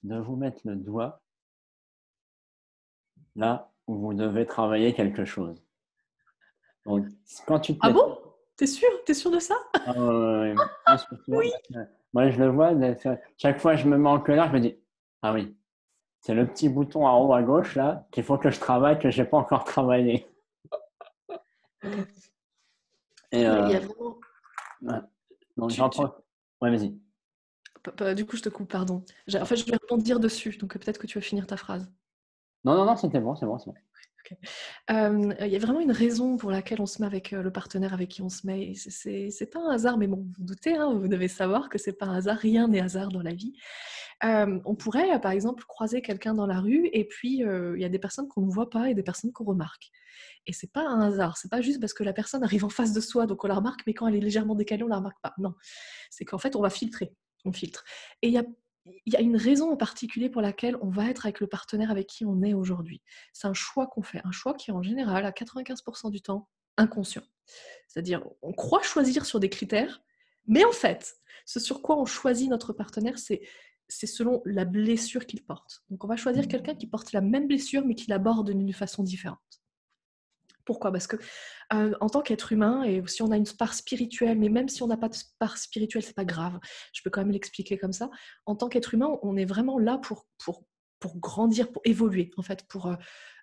de vous mettre le doigt là où vous devez travailler quelque chose. Donc, quand tu te Ah mets... bon? T'es sûr de ça? Oui. Moi, je le vois, chaque fois que je me mets en colère, je me dis, ah oui, c'est le petit bouton en haut à gauche là qu'il faut que je travaille, que je n'ai pas encore travaillé. Et Il y a vraiment... ouais. Donc, j'en prends. Ouais, vas-y. Du coup, je te coupe, pardon. En fait, je vais rebondir dessus, donc peut-être que tu vas finir ta phrase. Non, c'était bon, c'est bon. Okay. Il y a vraiment une raison pour laquelle on se met avec le partenaire avec qui on se met. C'est pas un hasard, mais bon, vous vous doutez, hein, vous devez savoir que c'est pas un hasard, rien n'est hasard dans la vie. On pourrait, par exemple, croiser quelqu'un dans la rue et puis il y a des personnes qu'on ne voit pas et des personnes qu'on remarque. Et c'est pas un hasard, c'est pas juste parce que la personne arrive en face de soi, donc on la remarque, mais quand elle est légèrement décalée, on la remarque pas. Non, c'est qu'en fait, on va filtrer. On filtre. Et il y a une raison en particulier pour laquelle on va être avec le partenaire avec qui on est aujourd'hui. C'est un choix qu'on fait, un choix qui est en général à 95% du temps inconscient. C'est-à-dire, on croit choisir sur des critères, mais en fait, ce sur quoi on choisit notre partenaire, c'est selon la blessure qu'il porte. Donc on va choisir quelqu'un qui porte la même blessure, mais qui l'aborde d'une façon différente. Pourquoi? Parce que en tant qu'être humain, et si on a une part spirituelle, mais même si on n'a pas de part spirituelle, c'est pas grave, je peux quand même l'expliquer comme ça. En tant qu'être humain, on est vraiment là pour grandir, pour évoluer, en fait, pour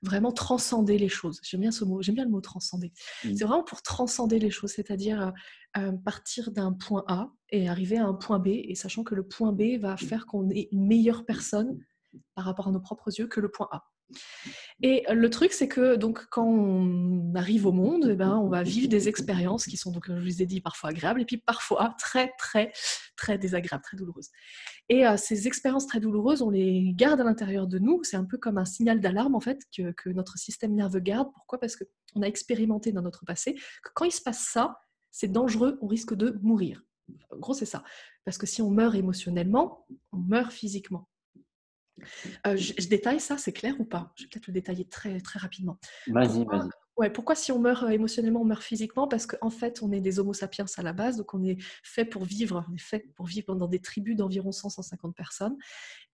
vraiment transcender les choses. J'aime bien ce mot, j'aime bien le mot transcender. C'est vraiment pour transcender les choses, c'est-à-dire partir d'un point A et arriver à un point B, et sachant que le point B va faire qu'on est une meilleure personne par rapport à nos propres yeux que le point A. Et le truc, c'est que donc, quand on arrive au monde, eh ben, on va vivre des expériences qui sont, donc, je vous ai dit, parfois agréables et puis parfois très, très, très désagréables, très douloureuses. Et ces expériences très douloureuses, on les garde à l'intérieur de nous. C'est un peu comme un signal d'alarme en fait que notre système nerveux garde. Pourquoi ? Parce qu'on a expérimenté dans notre passé que quand il se passe ça, c'est dangereux, on risque de mourir. En gros, c'est ça. Parce que si on meurt émotionnellement, on meurt physiquement. Je détaille ça, c'est clair ou pas ? Je vais peut-être le détailler très, très rapidement. Vas-y, vas-y. Pourquoi si on meurt émotionnellement, on meurt physiquement ? Parce qu'en fait, on est des homo sapiens à la base, donc on est fait pour vivre dans des tribus d'environ 100-150 personnes.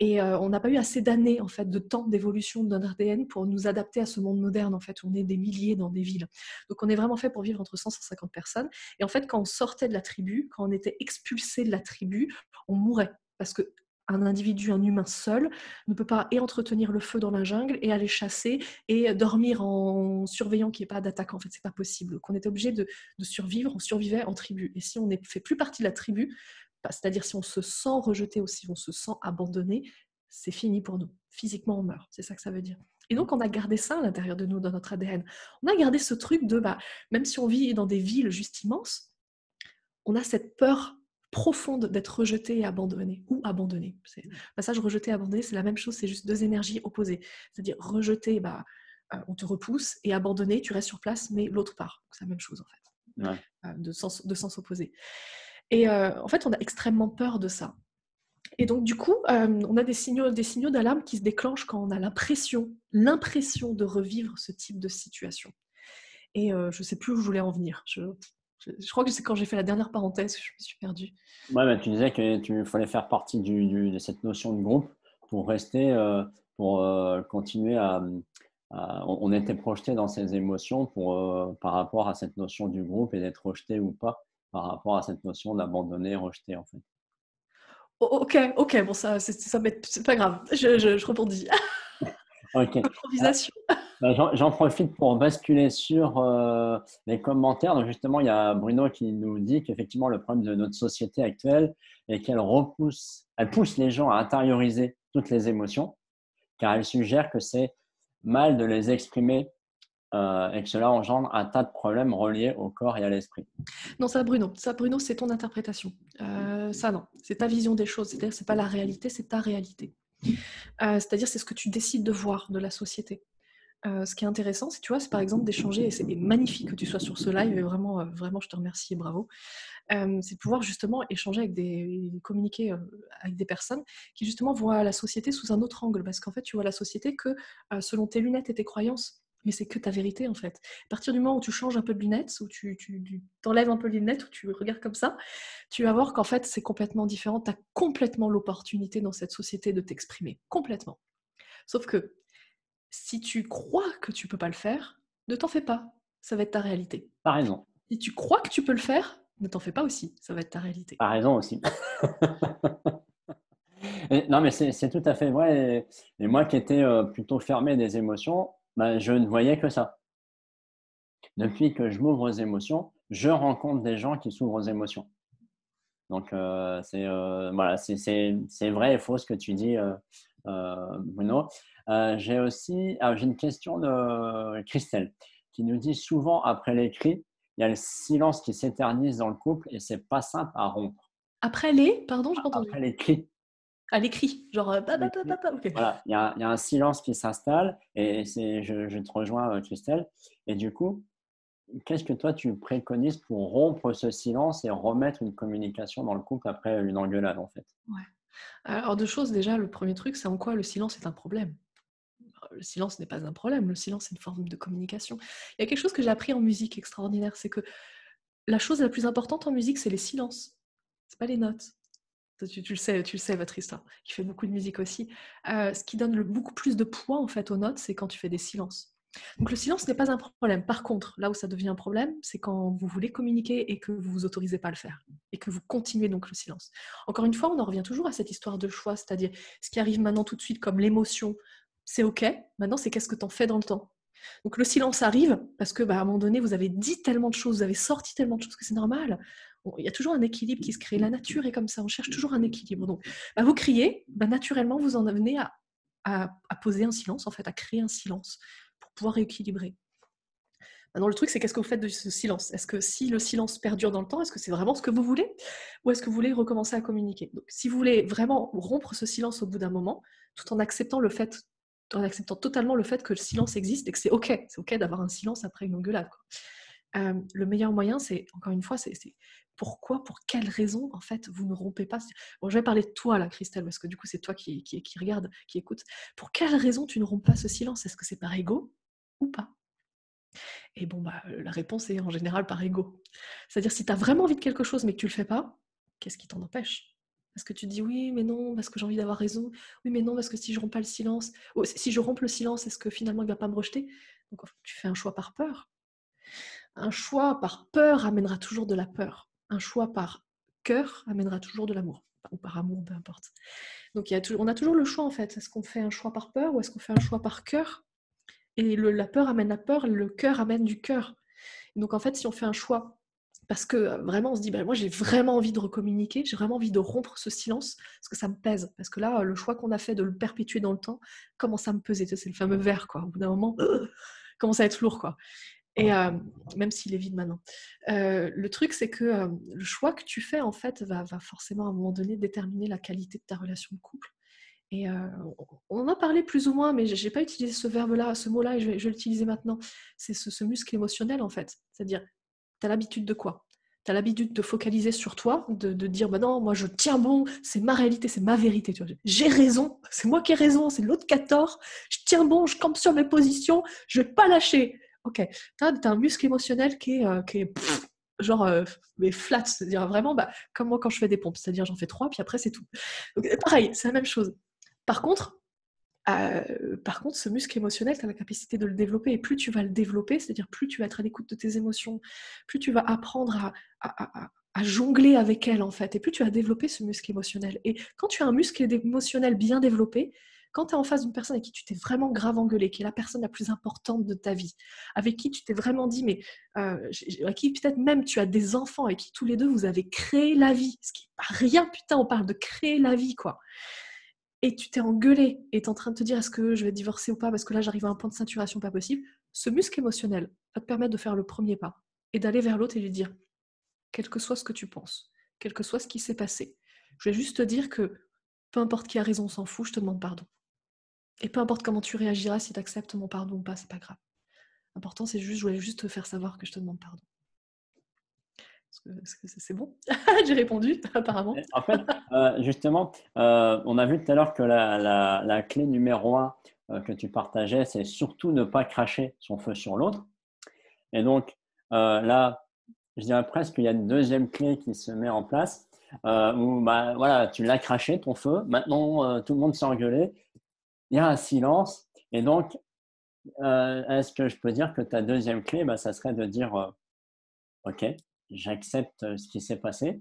Et on n'a pas eu assez d'années, en fait, de temps d'évolution de notre ADN pour nous adapter à ce monde moderne. En fait, on est des milliers dans des villes. Donc on est vraiment fait pour vivre entre 100 et 150 personnes. Et en fait, quand on sortait de la tribu, quand on était expulsé de la tribu, on mourait. Parce que un individu, un humain seul, ne peut pas et entretenir le feu dans la jungle et aller chasser et dormir en surveillant qu'il n'y ait pas d'attaque. En fait, c'est pas possible. Donc, on était obligé de survivre, on survivait en tribu. Et si on ne fait plus partie de la tribu, c'est-à-dire si on se sent rejeté ou si on se sent abandonné, c'est fini pour nous. Physiquement, on meurt. C'est ça que ça veut dire. Et donc, on a gardé ça à l'intérieur de nous, dans notre ADN. On a gardé ce truc de, même si on vit dans des villes juste immenses, on a cette peur profonde d'être rejeté et abandonné, ou abandonné. Le passage rejeté et abandonné, c'est la même chose, c'est juste deux énergies opposées. C'est-à-dire rejeté, on te repousse, et abandonné, tu restes sur place, mais l'autre part. C'est la même chose en fait, Ouais. de sens opposés. Et en fait, on a extrêmement peur de ça. Et donc du coup, on a des signaux d'alarme qui se déclenchent quand on a l'impression de revivre ce type de situation. Et je ne sais plus où je voulais en venir. Je crois que c'est quand j'ai fait la dernière parenthèse que je me suis perdue. Ouais, tu disais qu'il fallait faire partie de cette notion de groupe pour rester, pour continuer on était projeté dans ces émotions par rapport à cette notion du groupe et d'être rejeté ou pas par rapport à cette notion d'abandonner, rejeter en fait. Ok, bon, c'est pas grave, je rebondis. Ok. Improvisation. J'en profite pour basculer sur les commentaires. Donc justement, il y a Bruno qui nous dit qu'effectivement, le problème de notre société actuelle est elle pousse les gens à intérioriser toutes les émotions, car elle suggère que c'est mal de les exprimer et que cela engendre un tas de problèmes reliés au corps et à l'esprit. Non, ça, Bruno, c'est ton interprétation. Ça, non, c'est ta vision des choses. C'est-à-dire, c'est pas la réalité, c'est ta réalité. C'est-à-dire, c'est ce que tu décides de voir de la société. Ce qui est intéressant, c'est par exemple d'échanger, et c'est magnifique que tu sois sur ce live, et vraiment, vraiment, je te remercie et bravo. C'est de pouvoir justement échanger communiquer avec des personnes qui justement voient la société sous un autre angle, parce qu'en fait, tu vois la société que selon tes lunettes et tes croyances, mais c'est que ta vérité en fait. À partir du moment où tu changes un peu de lunettes, où tu t'enlèves un peu les lunettes, où tu regardes comme ça, tu vas voir qu'en fait, c'est complètement différent. Tu as complètement l'opportunité dans cette société de t'exprimer, complètement. Sauf que si tu crois que tu peux pas le faire, ne t'en fais pas, ça va être ta réalité. T'as raison. Si tu crois que tu peux le faire, ne t'en fais pas aussi, ça va être ta réalité. T'as raison aussi. Non, mais c'est tout à fait vrai. Et moi qui étais plutôt fermé des émotions, je ne voyais que ça. Depuis que je m'ouvre aux émotions, je rencontre des gens qui s'ouvrent aux émotions. Donc, voilà, c'est vrai et faux ce que tu dis, Bruno. J'ai une question de Christelle qui nous dit souvent après les cris, il y a le silence qui s'éternise dans le couple et c'est pas simple à rompre. Après pardon, j'ai pas entendu. Après les cris. À l'écrit, genre ok. Voilà, il y a un silence qui s'installe et je te rejoins, Christelle. Et du coup, qu'est-ce que toi tu préconises pour rompre ce silence et remettre une communication dans le couple après une engueulade en fait? Ouais. Alors deux choses, déjà, le premier truc, c'est en quoi le silence est un problème. Le silence n'est pas un problème, le silence est une forme de communication. Il y a quelque chose que j'ai appris en musique extraordinaire, c'est que la chose la plus importante en musique, c'est les silences, c'est pas les notes. Tu le sais, votre histoire, qui fait beaucoup de musique aussi. Ce qui donne beaucoup plus de poids en fait aux notes, c'est quand tu fais des silences. Donc le silence n'est pas un problème. Par contre, là où ça devient un problème, c'est quand vous voulez communiquer et que vous vous autorisez pas à le faire et que vous continuez donc le silence. Encore une fois, on en revient toujours à cette histoire de choix, c'est-à-dire ce qui arrive maintenant tout de suite comme l'émotion, c'est ok. Maintenant, c'est qu'est-ce que tu en fais dans le temps. Donc le silence arrive parce que à un moment donné, vous avez dit tellement de choses, vous avez sorti tellement de choses que c'est normal. Bon, il y a toujours un équilibre qui se crée. La nature est comme ça, on cherche toujours un équilibre. Donc vous criez, naturellement, vous en venez à à poser un silence, en fait, à créer un silence pour pouvoir rééquilibrer. Maintenant, le truc, c'est qu'est-ce que vous faites de ce silence? Est-ce que si le silence perdure dans le temps, est-ce que c'est vraiment ce que vous voulez? Ou est-ce que vous voulez recommencer à communiquer? Donc, si vous voulez vraiment rompre ce silence au bout d'un moment, tout en acceptant totalement le fait que le silence existe et que c'est OK d'avoir un silence après une engueulade, quoi. Le meilleur moyen, c'est, encore une fois, c'est pourquoi, pour quelle raison, en fait, vous ne rompez pas. Bon, je vais parler de toi, là, Christelle, parce que du coup, c'est toi qui regarde, qui écoute. Pour quelle raison tu ne romps pas ce silence? Est-ce que c'est par ego ou pas? Et bon, bah, la réponse est en général par ego. C'est-à-dire, si tu as vraiment envie de quelque chose, mais que tu le fais pas, qu'est-ce qui t'en empêche? Parce que tu te dis oui, mais non, parce que j'ai envie d'avoir raison. Oui, mais non, parce que si je romps pas le silence, si je romps le silence, est-ce que finalement il va pas me rejeter? Donc, en fait, tu fais un choix par peur. Un choix par peur amènera toujours de la peur. Un choix par cœur amènera toujours de l'amour. Ou par amour, peu importe. Donc, on a toujours le choix, en fait. Est-ce qu'on fait un choix par peur ou est-ce qu'on fait un choix par cœur? Et la peur amène la peur, le cœur amène du cœur. Et donc, en fait, si on fait un choix, parce que vraiment, on se dit, bah, moi, j'ai vraiment envie de recommuniquer, j'ai vraiment envie de rompre ce silence, parce que ça me pèse. Parce que là, le choix qu'on a fait de le perpétuer dans le temps commence à me peser. C'est le fameux verre, quoi. Au bout d'un moment, commence à être lourd, quoi. Et même s'il est vide maintenant. Le truc, c'est que le choix que tu fais, en fait, va forcément, à un moment donné, déterminer la qualité de ta relation de couple. Et on en a parlé plus ou moins, mais je n'ai pas utilisé ce verbe-là, ce mot-là, et je vais l'utiliser maintenant. C'est ce muscle émotionnel, en fait. C'est-à-dire, tu as l'habitude de quoi? Tu as l'habitude de te focaliser sur toi, de dire, bah non, moi je tiens bon, c'est ma réalité, c'est ma vérité. Tu vois. J'ai raison, c'est moi qui ai raison, c'est l'autre qui a tort, je tiens bon, je campe sur mes positions, je ne vais pas lâcher. Ok, tu as un muscle émotionnel qui est genre mais flat, c'est-à-dire vraiment bah, comme moi quand je fais des pompes, c'est-à-dire j'en fais 3, puis après c'est tout. Donc, pareil, c'est la même chose. Par contre, ce muscle émotionnel, tu as la capacité de le développer. Et plus tu vas le développer, c'est-à-dire plus tu vas être à l'écoute de tes émotions, plus tu vas apprendre à jongler avec elles, en fait. Et plus tu vas développer ce muscle émotionnel. Et quand tu as un muscle émotionnel bien développé, quand tu es en face d'une personne avec qui tu t'es vraiment grave engueulé, qui est la personne la plus importante de ta vie, avec qui tu t'es vraiment dit, mais avec qui peut-être même tu as des enfants, avec qui tous les deux vous avez créé la vie, ce qui n'est pas rien, putain, on parle de créer la vie, quoi. Et tu t'es engueulé et tu es en train de te dire est-ce que je vais divorcer ou pas parce que là j'arrive à un point de saturation pas possible, ce muscle émotionnel va te permettre de faire le premier pas et d'aller vers l'autre et lui dire quel que soit ce que tu penses, quel que soit ce qui s'est passé, je vais juste te dire que peu importe qui a raison, on s'en fout, je te demande pardon. Et peu importe comment tu réagiras, si tu acceptes mon pardon ou pas, c'est pas grave. L'important c'est juste, je voulais juste te faire savoir que je te demande pardon. Est-ce que c'est bon? J'ai répondu, apparemment. En fait, justement, on a vu tout à l'heure que la clé numéro un que tu partageais, c'est surtout ne pas cracher son feu sur l'autre. Et donc, là, je dirais presque qu'il y a une deuxième clé qui se met en place où bah, voilà, tu l'as craché, ton feu. Maintenant, tout le monde s'est engueulé. Il y a un silence. Et donc, est-ce que je peux dire que ta deuxième clé, bah, ça serait de dire OK, j'accepte ce qui s'est passé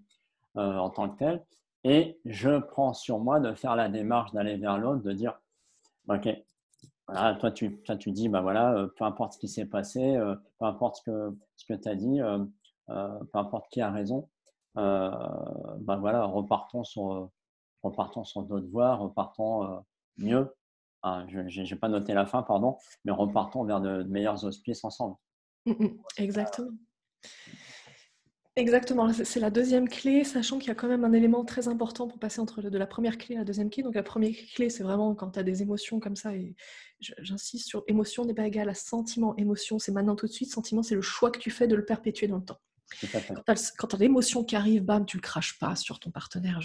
en tant que tel et je prends sur moi de faire la démarche d'aller vers l'autre, de dire OK, voilà, toi tu dis bah voilà, peu importe ce qui s'est passé, peu importe ce que tu as dit, peu importe qui a raison, euh, bah voilà, repartons sur d'autres voies, repartons mieux. Ah, je n'ai pas noté la fin, pardon, mais repartons vers de meilleurs auspices ensemble. Exactement. Exactement, c'est la deuxième clé, sachant qu'il y a quand même un élément très important pour passer de la première clé à la deuxième clé. Donc la première clé, c'est vraiment quand tu as des émotions comme ça, et j'insiste sur émotion n'est pas égal à sentiment. Émotion, c'est maintenant tout de suite, sentiment, c'est le choix que tu fais de le perpétuer dans le temps. Tout à fait. Quand tu as l'émotion qui arrive, bam, tu le craches pas sur ton partenaire,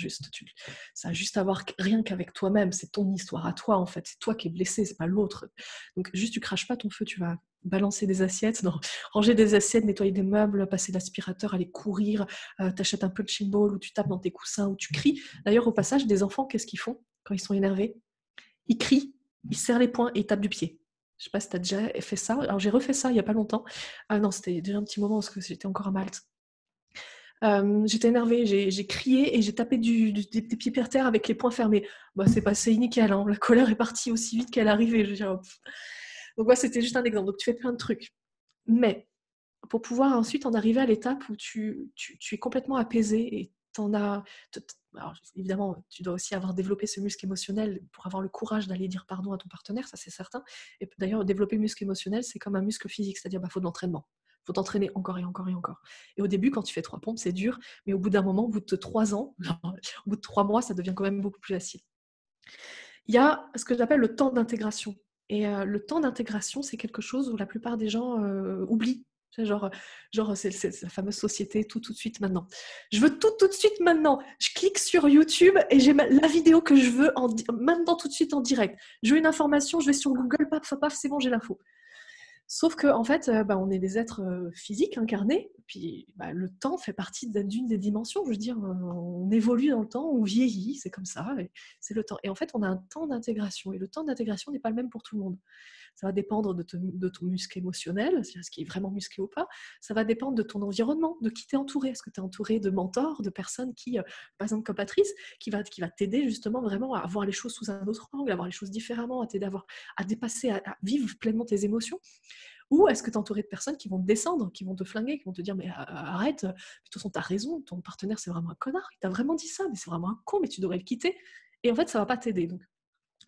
ça a juste à voir rien qu'avec toi-même, c'est ton histoire à toi en fait, c'est toi qui es blessé, c'est pas l'autre. Donc juste tu craches pas ton feu, tu vas balancer des assiettes, non, ranger des assiettes, nettoyer des meubles, passer l'aspirateur, aller courir, t'achètes un punching ball ou tu tapes dans tes coussins ou tu cries. D'ailleurs au passage, des enfants, qu'est-ce qu'ils font quand ils sont énervés? Ils crient, ils serrent les poings et ils tapent du pied. Je sais pas si tu as déjà fait ça. Alors j'ai refait ça il y a pas longtemps. Ah non, c'était déjà un petit moment parce que j'étais encore à Malte. J'étais énervée, j'ai crié et j'ai tapé des pieds par terre avec les poings fermés. Bah, c'est passé nickel, hein. La colère est partie aussi vite qu'elle est arrivée. Je veux dire, donc ouais, c'était juste un exemple. Donc tu fais plein de trucs. Mais pour pouvoir ensuite en arriver à l'étape où tu es complètement apaisé et Alors, évidemment, tu dois aussi avoir développé ce muscle émotionnel pour avoir le courage d'aller dire pardon à ton partenaire, ça c'est certain. Et d'ailleurs, développer le muscle émotionnel, c'est comme un muscle physique, c'est-à-dire faut de l'entraînement. Il faut t'entraîner encore et encore et encore. Et au début, quand tu fais 3 pompes, c'est dur, mais au bout d'un moment, au bout de 3 ans, au bout de 3 mois, ça devient quand même beaucoup plus facile. Il y a ce que j'appelle le temps d'intégration. Et le temps d'intégration, c'est quelque chose où la plupart des gens oublient. Genre c'est la fameuse société tout de suite maintenant. Je veux tout de suite maintenant. Je clique sur YouTube et j'ai la vidéo que je veux maintenant tout de suite en direct. Je veux une information, je vais sur Google, paf, paf, c'est bon, j'ai l'info. Sauf qu'en fait, on est des êtres physiques incarnés, puis le temps fait partie d'une des dimensions. Je veux dire, on évolue dans le temps, on vieillit, c'est comme ça, et c'est le temps. Et en fait, on a un temps d'intégration, et le temps d'intégration n'est pas le même pour tout le monde. Ça va dépendre de ton muscle émotionnel, c'est-à-dire ce qui est vraiment musclé ou pas. Ça va dépendre de ton environnement, de qui tu es entouré. Est-ce que tu es entouré de mentors, de personnes qui, par exemple comme Patrice, qui va t'aider justement vraiment à voir les choses sous un autre angle, à voir les choses différemment, à t'aider à dépasser, à vivre pleinement tes émotions. Ou est-ce que tu es entouré de personnes qui vont te descendre, qui vont te flinguer, qui vont te dire mais arrête, de toute façon tu as raison, ton partenaire c'est vraiment un connard, il t'a vraiment dit ça, mais c'est vraiment un con, mais tu devrais le quitter. Et en fait ça va pas t'aider. Donc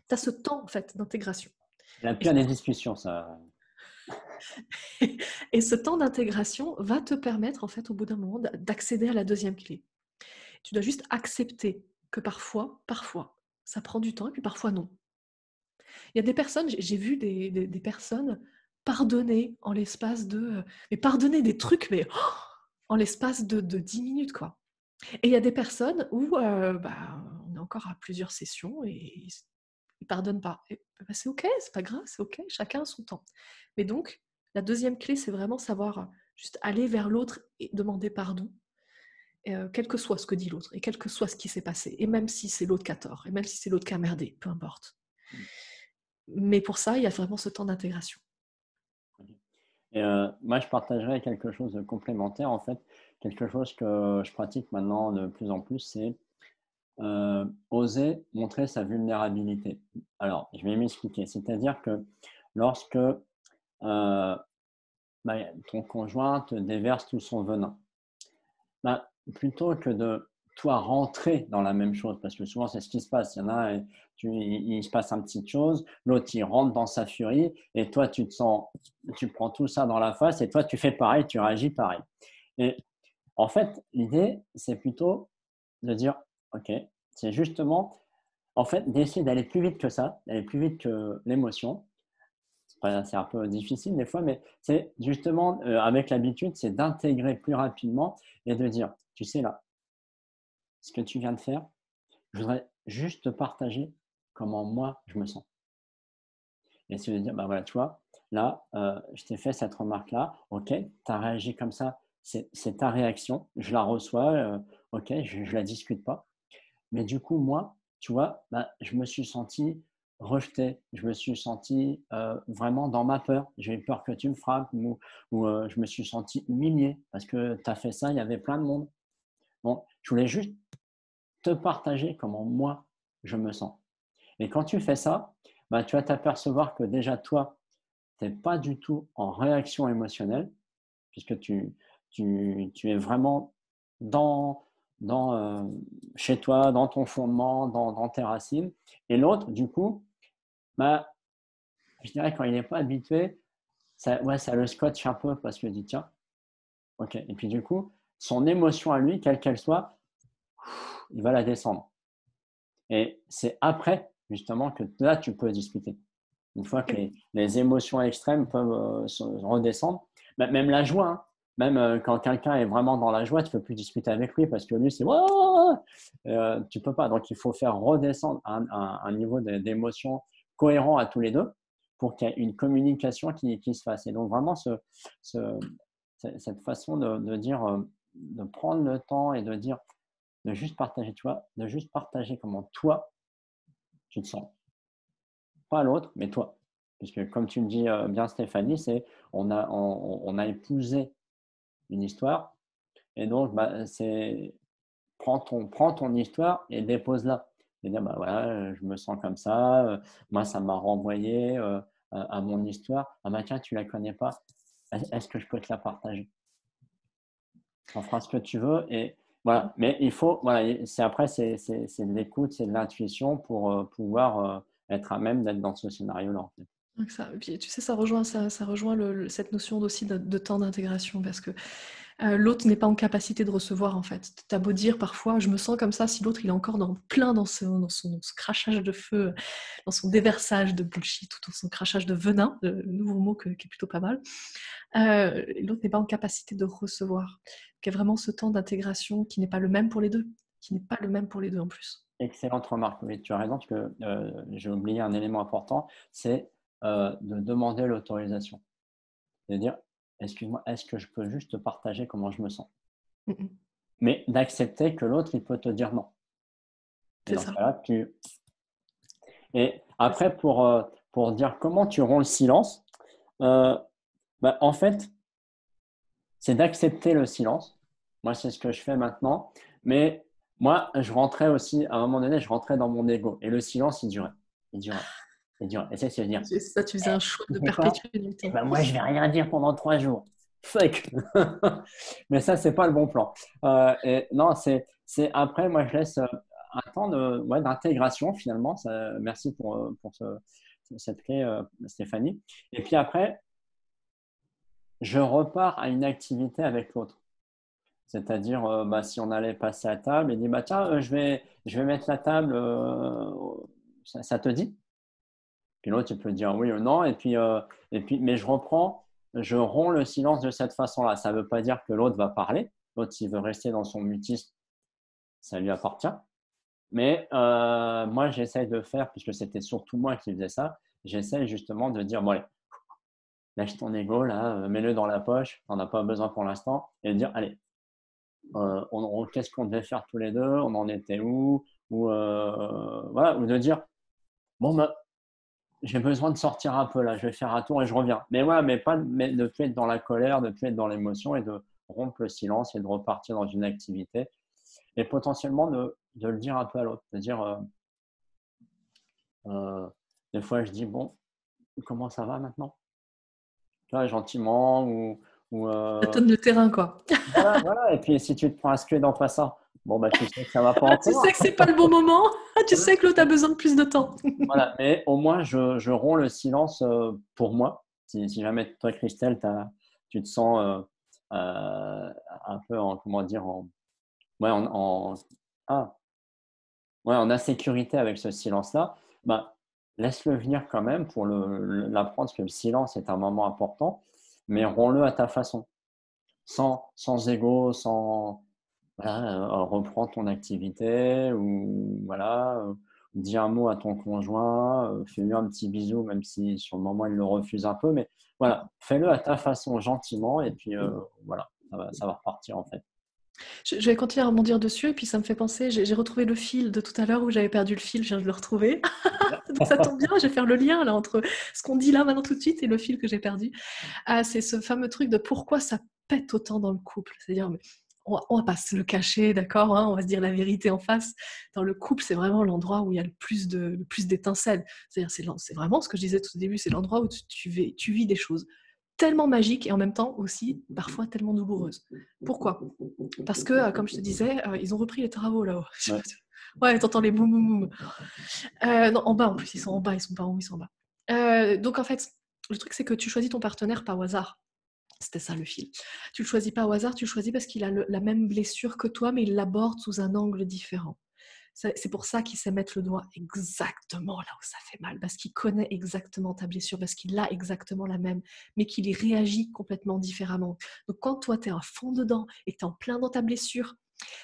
tu as ce temps en fait d'intégration. La pire des discussions, ça. Et ce temps d'intégration va te permettre en fait au bout d'un moment d'accéder à la deuxième clé. Tu dois juste accepter que parfois, ça prend du temps et puis parfois non. Il y a des personnes, j'ai vu des personnes pardonner en l'espace de... mais pardonner des trucs, mais en l'espace de 10 minutes, quoi. Et il y a des personnes où on est encore à plusieurs sessions et ils ne pardonnent pas. Et, c'est OK, c'est pas grave, c'est OK, chacun a son temps. Mais donc, la deuxième clé, c'est vraiment savoir juste aller vers l'autre et demander pardon, quel que soit ce que dit l'autre, et quel que soit ce qui s'est passé, et même si c'est l'autre qui a tort, et même si c'est l'autre qui a merdé, peu importe. Mais pour ça, il y a vraiment ce temps d'intégration. Et moi, je partagerais quelque chose de complémentaire, en fait. Quelque chose que je pratique maintenant de plus en plus, c'est oser montrer sa vulnérabilité. Alors, je vais m'expliquer. C'est-à-dire que lorsque ton conjoint te déverse tout son venin, plutôt que de toi rentrer dans la même chose, parce que souvent c'est ce qui se passe, il y en a, il se passe une petite chose, l'autre il rentre dans sa furie, et toi tu prends tout ça dans la face, et toi tu fais pareil, tu réagis pareil. Et en fait, l'idée c'est plutôt de dire, ok, c'est justement, en fait, d'essayer d'aller plus vite que ça, d'aller plus vite que l'émotion. C'est un peu difficile des fois, mais c'est justement, avec l'habitude, c'est d'intégrer plus rapidement et de dire, tu sais là, ce que tu viens de faire, je voudrais juste te partager comment moi je me sens. Et c'est de dire, bah voilà, tu vois, là, je t'ai fait cette remarque-là, ok, tu as réagi comme ça, c'est ta réaction, je la reçois, ok, je ne la discute pas. Mais du coup, moi, tu vois, je me suis senti rejeté, je me suis senti vraiment dans ma peur. J'ai eu peur que tu me frappes ou je me suis senti humilié parce que tu as fait ça, il y avait plein de monde. Bon, je voulais juste te partager comment moi je me sens. Et quand tu fais ça, tu vas t'apercevoir que déjà toi, tu n'es pas du tout en réaction émotionnelle puisque tu es vraiment dans, chez toi, dans ton fondement, dans tes racines. Et l'autre, du coup, je dirais quand il n'est pas habitué, ça le scotche un peu parce qu'il dit tiens, ok. Et puis du coup, son émotion à lui, quelle qu'elle soit, il va la descendre. Et c'est après, justement, que là, tu peux discuter. Une fois que les émotions extrêmes peuvent se redescendre, même la joie, hein. Même quand quelqu'un est vraiment dans la joie, tu ne peux plus discuter avec lui parce que lui, c'est tu ne peux pas. Donc, il faut faire redescendre un niveau d'émotion cohérent à tous les deux pour qu'il y ait une communication qui se fasse. Et donc, vraiment, cette façon de dire, de prendre le temps et de dire, de juste partager, tu vois, de juste partager comment toi, tu te sens. Pas l'autre, mais toi. Puisque comme tu me dis bien Stéphanie, c'est on a épousé une histoire et donc c'est prends ton histoire et dépose-la. Et dire voilà, je me sens comme ça, moi ça m'a renvoyé à mon histoire. Ah tiens, tu la connais pas, est-ce que je peux te la partager? Tu en feras ce que tu veux Voilà, mais il faut, voilà, c'est après, c'est de l'écoute, c'est de l'intuition pour pouvoir être à même d'être dans ce scénario-là, en fait. Donc ça, et puis tu sais, ça rejoint cette notion aussi de temps d'intégration parce que l'autre n'est pas en capacité de recevoir en fait. Tu as beau dire parfois, je me sens comme ça, si l'autre il est encore plein dans son crachage de feu, dans son déversage de bullshit ou dans son crachage de venin, le nouveau mot qui est plutôt pas mal, l'autre n'est pas en capacité de recevoir. Il y a vraiment ce temps d'intégration qui n'est pas le même pour les deux, qui n'est pas le même pour les deux en plus. Excellente remarque, oui, tu as raison, parce que j'ai oublié un élément important, c'est de demander l'autorisation. De dire, excuse-moi, est-ce que je peux juste te partager comment je me sens? Mm, mm. Mais d'accepter que l'autre, il peut te dire non. Et C'est dans ce ça. cas-là, Et C'est ça. après, pour dire comment tu romps le silence, bah, en fait, c'est d'accepter le silence. Moi, c'est ce que je fais maintenant. Mais moi, je rentrais aussi, à un moment donné, je rentrais dans mon ego. Et le silence, il durait. Il durait. Il durait. Et c'est de dire, Ça, tu faisais un choix tu de sais quoi? perpétuer dans le Eh temps. ben, moi, je vais rien dire pendant 3 jours. Fuck. Mais ça, c'est pas le bon plan. Et non, après, moi, je laisse un temps ouais, d'intégration finalement. Merci pour cette clé, Stéphanie. Et puis après, je repars à une activité avec l'autre. C'est-à-dire, bah, si on allait passer à table, il dit, bah, tiens, je vais mettre la table, ça te dit? Puis l'autre, il peut dire oui ou non. Mais je romps le silence de cette façon-là. Ça ne veut pas dire que l'autre va parler. L'autre, s'il veut rester dans son mutisme, ça lui appartient. Mais moi, j'essaye de faire, puisque c'était surtout moi qui faisais ça, j'essaye justement de dire, bon, allez, lâche ton ego, là, mets-le dans la poche, on n'a pas besoin pour l'instant, et de dire, allez, qu'est-ce qu'on devait faire tous les deux, on en était où, voilà, ou de dire, bon, bah, j'ai besoin de sortir un peu là, je vais faire un tour et je reviens. Mais ouais, mais de plus être dans la colère, de plus être dans l'émotion et de rompre le silence et de repartir dans une activité et potentiellement de le dire un peu à l'autre, de dire euh, des fois je dis bon, comment ça va maintenant? Tu vois, gentiment ou Ça donne le terrain, quoi. voilà, voilà. Et puis si tu te prends un scud en passant, bon bah tu sais que ça va pas Ah, tu encore. sais que c'est pas le bon moment. Ah, tu sais que l'autre a besoin de plus de temps. Voilà, mais au moins je romps le silence pour moi. Si jamais toi, Christelle, tu te sens un peu en, comment dire, ouais, ah, ouais, en insécurité avec ce silence-là, bah, laisse-le venir quand même pour l'apprendre, parce que le silence est un moment important, mais romps-le à ta façon, sans ego, voilà, reprends ton activité ou voilà, dis un mot à ton conjoint, fais-lui un petit bisou, même si sur le moment il le refuse un peu, mais voilà, fais-le à ta façon, gentiment, et puis voilà, ça va repartir en fait. Je vais continuer à rebondir dessus et puis ça me fait penser, j'ai retrouvé le fil de tout à l'heure où j'avais perdu le fil, je viens de le retrouver. Donc ça tombe bien, je vais faire le lien là entre ce qu'on dit là maintenant tout de suite et le fil que j'ai perdu. Ah, c'est ce fameux truc de pourquoi ça pète autant dans le couple. C'est-à-dire, on va pas se le cacher, d'accord, hein, on va se dire la vérité en face. Dans le couple, c'est vraiment l'endroit où il y a le plus d'étincelles. C'est-à-dire, c'est vraiment ce que je disais tout au début, c'est l'endroit où tu vis des choses tellement magiques et en même temps aussi parfois tellement douloureuses. Pourquoi? Parce que, comme je te disais, ils ont repris les travaux là-haut. Ouais. Ouais, t'entends les boum boum boum. Non, en bas en plus, ils sont en bas, ils sont pas en haut, ils sont en bas. Donc en fait, le truc c'est que tu choisis ton partenaire pas au hasard. C'était ça le fil. Tu le choisis pas au hasard, tu le choisis parce qu'il a la même blessure que toi, mais il l'aborde sous un angle différent. C'est pour ça qu'il sait mettre le doigt exactement là où ça fait mal, parce qu'il connaît exactement ta blessure, parce qu'il a exactement la même, mais qu'il y réagit complètement différemment. Donc quand toi, tu es à fond dedans et que tu es en plein dans ta blessure,